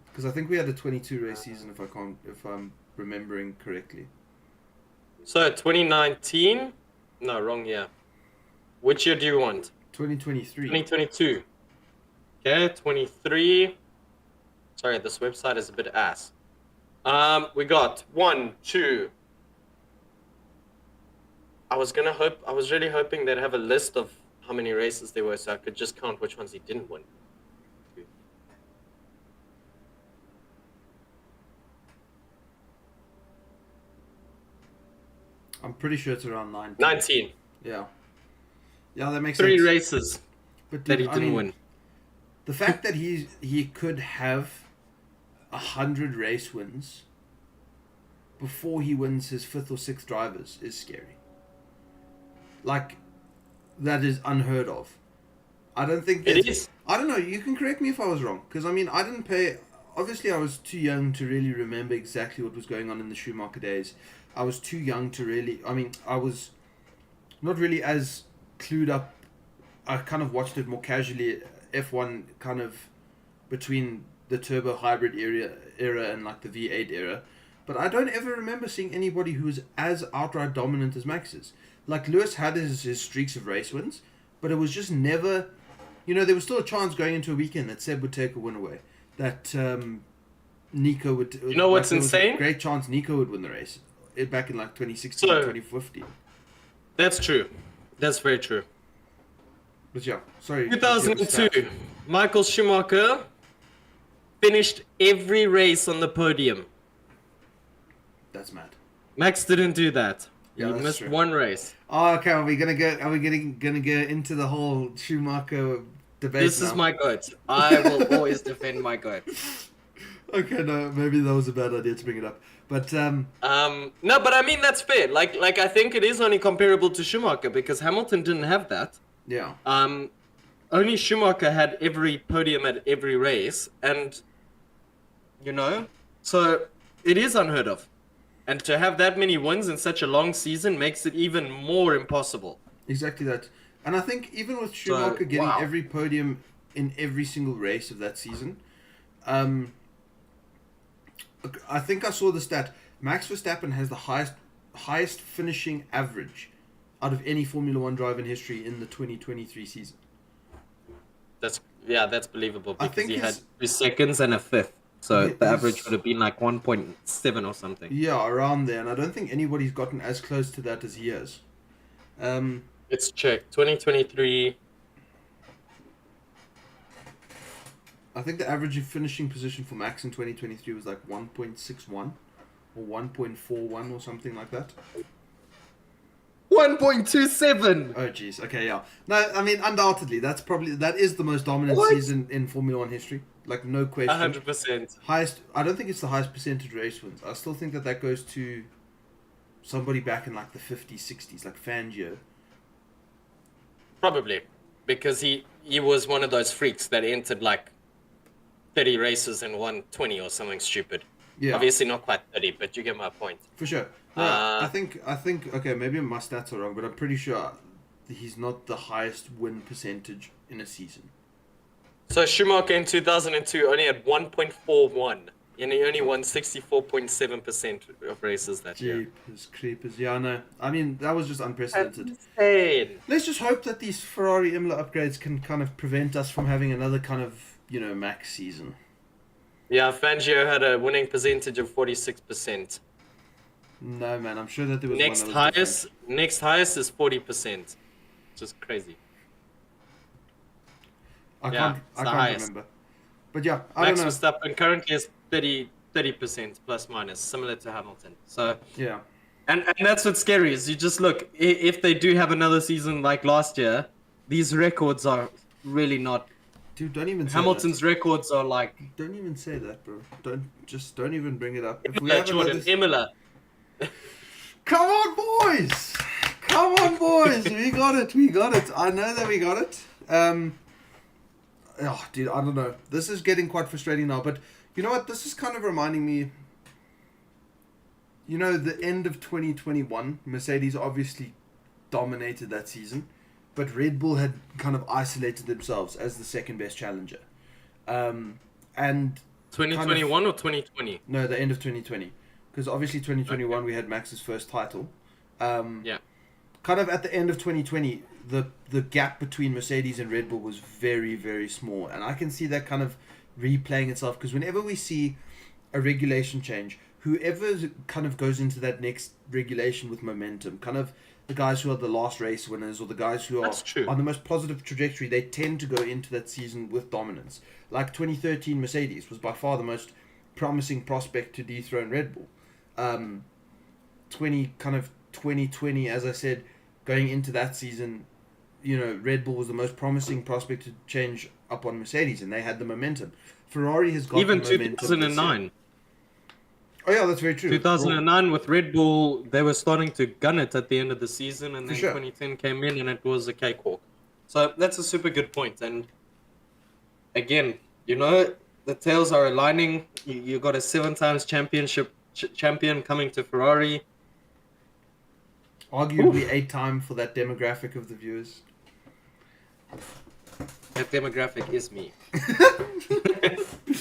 Because I think we had a 22 race season if I'm remembering correctly. So 2019? No, wrong year. Which year do you want? 2023. 2022. Okay, 23. Sorry, this website is a bit ass. We got 1, 2. I was really hoping they'd have a list of how many races there were so I could just count which ones he didn't win. I'm pretty sure it's around 19. 19. Yeah. Yeah, that makes 3 sense. races but that he didn't win. The fact that he could have 100 race wins before he wins his 5th or 6th drivers is scary. Like, that is unheard of. I don't think it is. I don't know. You can correct me if I was wrong, because I mean, I didn't pay. Obviously, I was too young to really remember exactly what was going on in the Schumacher days. I was too young to really. I mean, I was not really as clued up. I kind of watched it more casually. F1 kind of between the turbo hybrid era and like the V8 era. But I don't ever remember seeing anybody who was as outright dominant as Max is. Like, Lewis had his streaks of race wins, but it was just never... there was still a chance going into a weekend that Seb would take a win away. That Nico would... You know what's insane? A great chance Nico would win the race back in like 2016, 2015. That's true. That's very true. But yeah, sorry. 2002, Michael Schumacher finished every race on the podium. That's mad. Max didn't do that. Yeah, he missed one race. Oh, okay. Are we gonna go into the whole Schumacher debate? This is my goat. I will always defend my goat. Okay, no, maybe that was a bad idea to bring it up. But no, but I mean that's fair. Like I think it is only comparable to Schumacher because Hamilton didn't have that. Yeah. Only Schumacher had every podium at every race, and so it is unheard of. And to have that many wins in such a long season makes it even more impossible. Exactly that. And I think even with Schumacher getting every podium in every single race of that season, I think I saw the stat. Max Verstappen has the highest finishing average out of any Formula One driver in history in the 2023 season. That's believable I because think he had his- 2 seconds and a fifth. So Yeah, the average his- would have been like 1.7 or something. Yeah, around there, and I don't think anybody's gotten as close to that as he has. Let's check. 2023. I think the average finishing position for Max in 2023 was like 1.61 or 1.41 or something like that. 1.27! Oh jeez. Okay, yeah. No, I mean undoubtedly that is the most dominant What? season in Formula One history. Like no question. 100%. Highest. I don't think it's the highest percentage race wins. I still think that goes to somebody back in like the 50s, 60s, like Fangio. Probably. Because he was one of those freaks that entered like 30 races and won 20 or something stupid. Yeah. Obviously not quite 30, but you get my point. For sure. No, I think okay, maybe my stats are wrong, but I'm pretty sure he's not the highest win percentage in a season. So Schumacher in 2002 only had 1.41, and he only won 64.7% of races that year. Jeepers creepers. Yeah, no. I mean, that was just unprecedented. That's insane. Let's just hope that these Ferrari Imola upgrades can kind of prevent us from having another kind of, max season. Yeah, Fangio had a winning percentage of 46%. No, man, I'm sure that there was Next one that was highest is 40%. Just crazy. different. Yeah, I it's can't the highest. remember. But yeah, I Max don't know. Verstappen currently is 30% plus minus, similar to Hamilton. So Yeah. and that's what's scary is you just look, if they do have another season like last year, these records are really not. Dude, don't even say Hamilton's records are like. that. Don't even say that, bro. Don't even bring it up. If we Imola, have Jordan, another... Imola. Come on, boys! Come on, boys! We got it. We got it. I know that we got it. Oh, dude, I don't know. This is getting quite frustrating now. But you know what? This is kind of reminding me. The end of 2021, Mercedes obviously dominated that season, but Red Bull had kind of isolated themselves as the second best challenger. And 2021 or 2020? No, the end of 2020. Because obviously 2021 Okay. we had Max's first title. Yeah. Kind of at the end of 2020, the gap between Mercedes and Red Bull was very, very small. And I can see that kind of replaying itself. Because whenever we see a regulation change, whoever kind of goes into that next regulation with momentum, kind of the guys who are the last race winners or the guys who are That's true. on the most positive trajectory, they tend to go into that season with dominance. Like 2013 Mercedes was by far the most promising prospect to dethrone Red Bull. 2020, as I said, going into that season, Red Bull was the most promising prospect to change up on Mercedes, and they had the momentum. Ferrari has got Even the momentum. 2009. Oh yeah, that's very true. 2009 with Red Bull, they were starting to gun it at the end of the season, and For then sure. 2010 came in and it was a cakewalk. So that's a super good point. And again, the tails are aligning. You got a 7 times championship champion coming to Ferrari. Arguably 8-time for that demographic of the viewers. That demographic is me.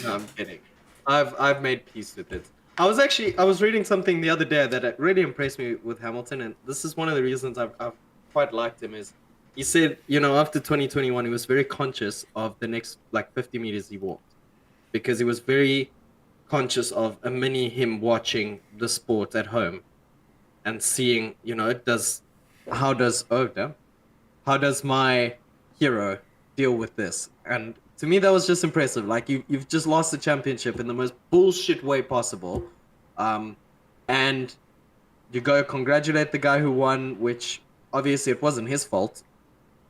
No, I'm kidding. I've made peace with it. I was reading something the other day that really impressed me with Hamilton, and this is one of the reasons I've quite liked him. Is he said, after 2021 he was very conscious of the next 50 meters he walked, because he was very conscious of a mini him watching the sport at home and seeing, how does my hero deal with this? And to me, that was just impressive. Like, you've just lost the championship in the most bullshit way possible. And you go congratulate the guy who won, which obviously it wasn't his fault.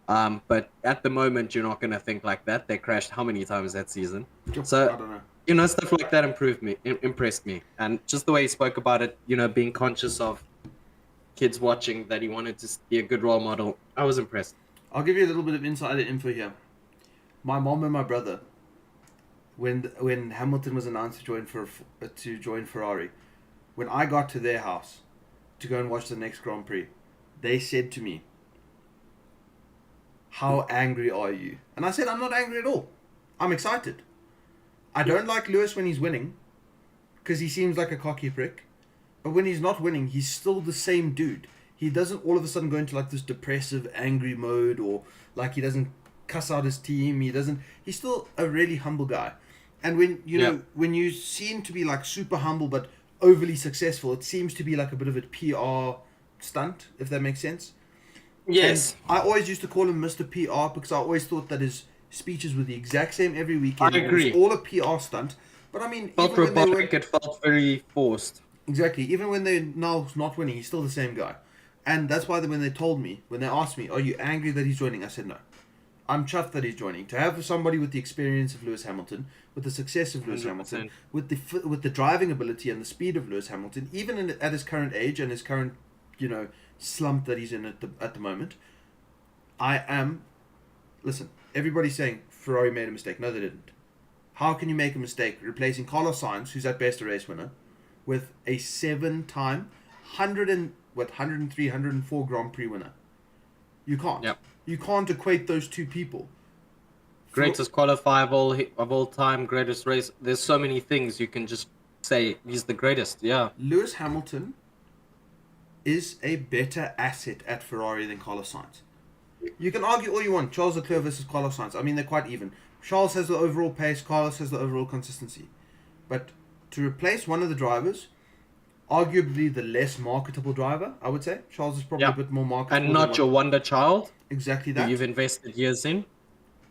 But at the moment, you're not going to think like that. They crashed how many times that season? So, I don't know. Stuff like that impressed me. And just the way he spoke about it, being conscious of kids watching, that he wanted to be a good role model. I was impressed. I'll give you a little bit of insider info here. My mom and my brother, when Hamilton was announced to join Ferrari, when I got to their house to go and watch the next Grand Prix, they said to me, "How angry are you?" And I said, "I'm not angry at all. I'm excited. I don't like Lewis when he's winning, because he seems like a cocky prick. But when he's not winning, he's still the same dude. he doesn't all of a sudden go into like this depressive, angry mode, or like he doesn't cuss out his team. He's still a really humble guy. And when when you seem to be like super humble but overly successful, it seems to be like a bit of a PR stunt, if that makes sense. Yes. And I always used to call him Mr. PR because I always thought that his speeches were the exact same every weekend. I agree. It was all a PR stunt. But I mean, Felt robotic. It felt very forced. Exactly. Even when they're now not winning, he's still the same guy. And that's why when they asked me, are you angry that he's joining? I said no. I'm chuffed that he's joining. To have somebody with the experience of Lewis Hamilton, with the success of Lewis 100%. Hamilton, with the driving ability and the speed of Lewis Hamilton, even at his current age and his current, slump that he's in at the moment, I am. Listen, everybody's saying Ferrari made a mistake. No, they didn't. How can you make a mistake replacing Carlos Sainz, who's at best a race winner, with a 7-time 103, 104 Grand Prix winner? You can't. Yep. You can't equate those two people. Greatest qualifier of all time, greatest race. There's so many things you can just say he's the greatest. Yeah. Lewis Hamilton is a better asset at Ferrari than Carlos Sainz. You can argue all you want, Charles Leclerc versus Carlos Sainz. I mean, they're quite even. Charles has the overall pace, Carlos has the overall consistency. But to replace one of the drivers, arguably the less marketable driver, I would say. Charles is probably a bit more marketable. And not your wonder child. Exactly that. Who you've invested years in.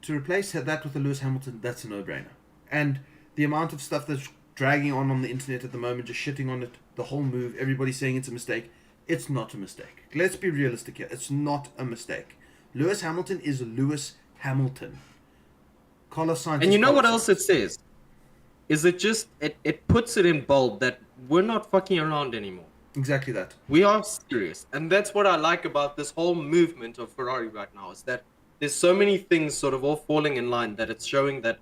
To replace that with a Lewis Hamilton, that's a no-brainer. And the amount of stuff that's dragging on the internet at the moment, just shitting on it, the whole move, everybody saying it's a mistake. It's not a mistake. Let's be realistic here. It's not a mistake. Lewis Hamilton is Lewis Hamilton. Carlos Sainz. And you know what else it says? Is it just it puts it in bold that we're not fucking around anymore. Exactly that. We are serious. And that's what I like about this whole movement of Ferrari right now, is that there's so many things sort of all falling in line that it's showing that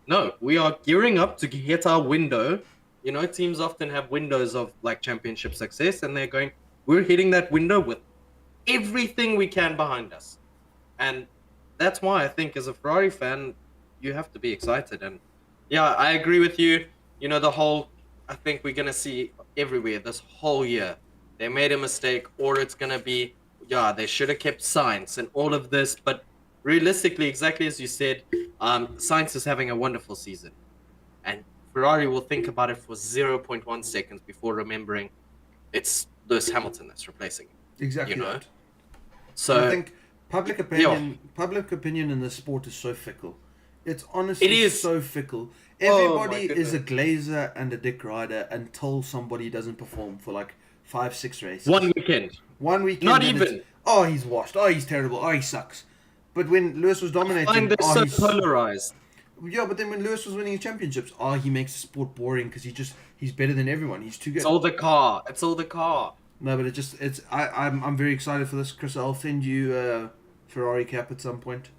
no, we are gearing up to hit our window. You know, teams often have windows of like championship success, and they're going, we're hitting that window with everything we can behind us. And that's why I think as a Ferrari fan, you have to be excited. And yeah, I agree with you. You know, I think we're going to see everywhere this whole year. They made a mistake, or it's going to be, they should have kept Sainz and all of this. But realistically, exactly as you said, Sainz is having a wonderful season. And Ferrari will think about it for 0.1 seconds before remembering it's Lewis Hamilton that's replacing him. Exactly. You know? That. So I think public opinion in this sport is so fickle. It's honestly so fickle. Everybody is a glazer and a dick rider until somebody doesn't perform for like 5-6 races. One weekend. Not even. Oh, he's washed. Oh, he's terrible. Oh, he sucks. But when Lewis was dominating, I find this so polarized. Yeah, but then when Lewis was winning championships, he makes the sport boring because he's better than everyone. He's too good. It's all the car. No, but I'm very excited for this, Chris. I'll send you a Ferrari cap at some point.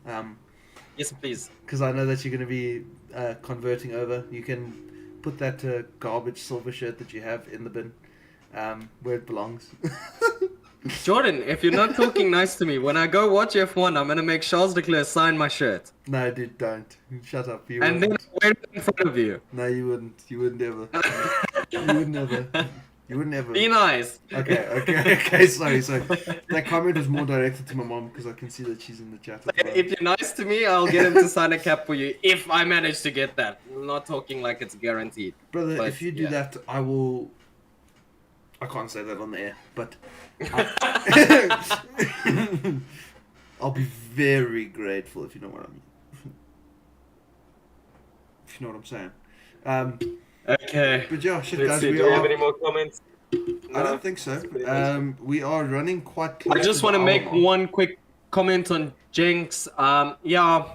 Yes, please. Because I know that you're going to be converting over. You can put that garbage silver shirt that you have in the bin where it belongs. Jordan, if you're not talking nice to me, when I go watch F1, I'm going to make Charles Leclerc sign my shirt. No, dude, don't. Shut up. And then I'll wear it in front of you. No, you wouldn't. You wouldn't ever. You wouldn't ever. Be nice. Okay, sorry. That comment was more directed to my mom because I can see that she's in the chat. If you're nice to me, I'll get him to sign a cap for you if I manage to get that. I'm not talking like it's guaranteed. Brother, if you do that, I will... I can't say that on the air, but... I'll be very grateful if you know what I mean. If you know what I'm saying. Okay. But yeah, shit, Let's guys, see. Do we have any more comments? I don't think so. We are running quite close. I just want to make one quick comment on Jenks.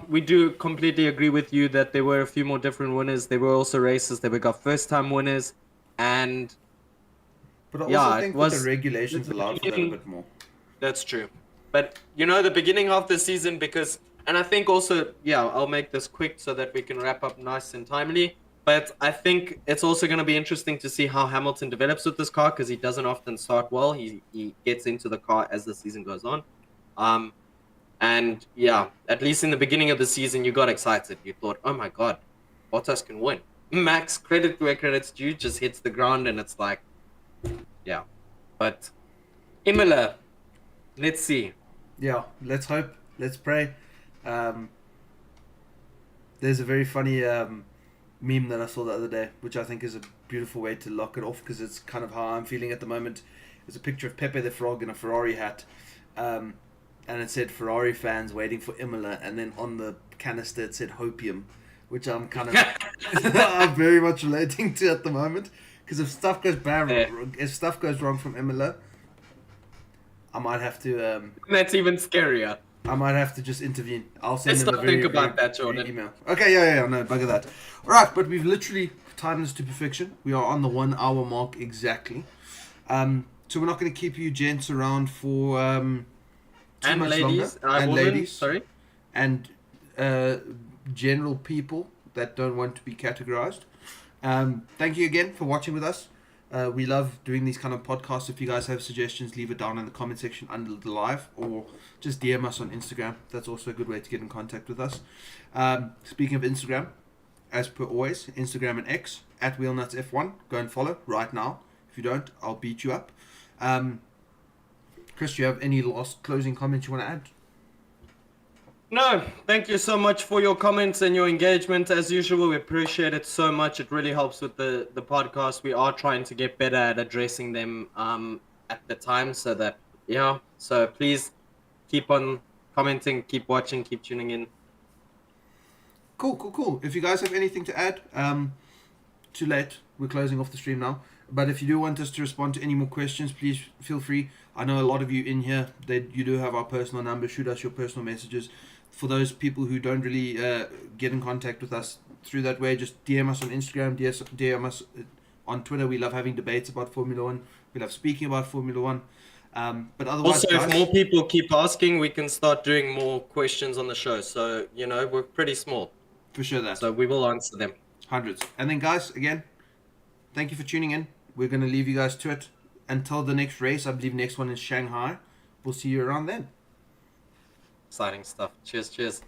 We do completely agree with you that there were a few more different winners. There were also races that we got first-time winners, and but I also think that the regulations allowed for that a bit more. That's true. But you know, the beginning of the season, and I think also, I'll make this quick so that we can wrap up nice and timely. But I think it's also going to be interesting to see how Hamilton develops with this car, because he doesn't often start well. He gets into the car as the season goes on. At least in the beginning of the season, you got excited. You thought, oh my God, Bottas can win. Max, credit where credit's due, just hits the ground and it's like, But Imola, let's see. Yeah, let's hope. Let's pray. Um, there's a very funny meme that I saw the other day, which I think is a beautiful way to lock it off because it's kind of how I'm feeling at the moment. It's a picture of Pepe the Frog in a Ferrari hat, and it said Ferrari fans waiting for Imola, and then on the canister it said Hopium, which I'm kind of I'm very much relating to at the moment because if stuff goes bad, Yeah. if stuff goes wrong from Imola, I might have to. That's even scarier. I might have to just intervene. I'll send Let's him a not very, think about very that, Jordan. email. Okay, yeah, no, bugger that. All right, but we've literally timed this to perfection. We are on the 1 hour mark exactly. So we're not going to keep you gents around for too And much ladies, longer. And women, ladies, sorry. and general people that don't want to be categorized. Thank you again for watching with us. We love doing these kind of podcasts. If you guys have suggestions, leave it down in the comment section under the live or just DM us on Instagram. That's also a good way to get in contact with us. Speaking of Instagram, as per always, Instagram and X at WheelNutsF1. Go and follow right now. If you don't, I'll beat you up. Chris, do you have any last closing comments you want to add? No, thank you so much for your comments and your engagement. As usual, we appreciate it so much. It really helps with the podcast. We are trying to get better at addressing them at the time so that, yeah. So please keep on commenting, keep watching, keep tuning in. Cool. If you guys have anything to add, too late. We're closing off the stream now. But if you do want us to respond to any more questions, please feel free. I know a lot of you in here, you do have our personal number. Shoot us your personal messages. For those people who don't really get in contact with us through that way, just DM us on Instagram, DM us on Twitter. We love having debates about Formula One. We love speaking about Formula One. But otherwise, Also, guys, if more people keep asking, we can start doing more questions on the show. So, we're pretty small. for sure that. So we will answer them. Hundreds. And then, guys, again, thank you for tuning in. We're going to leave you guys to it until the next race. I believe next one is Shanghai. We'll see you around then. Exciting stuff. Cheers.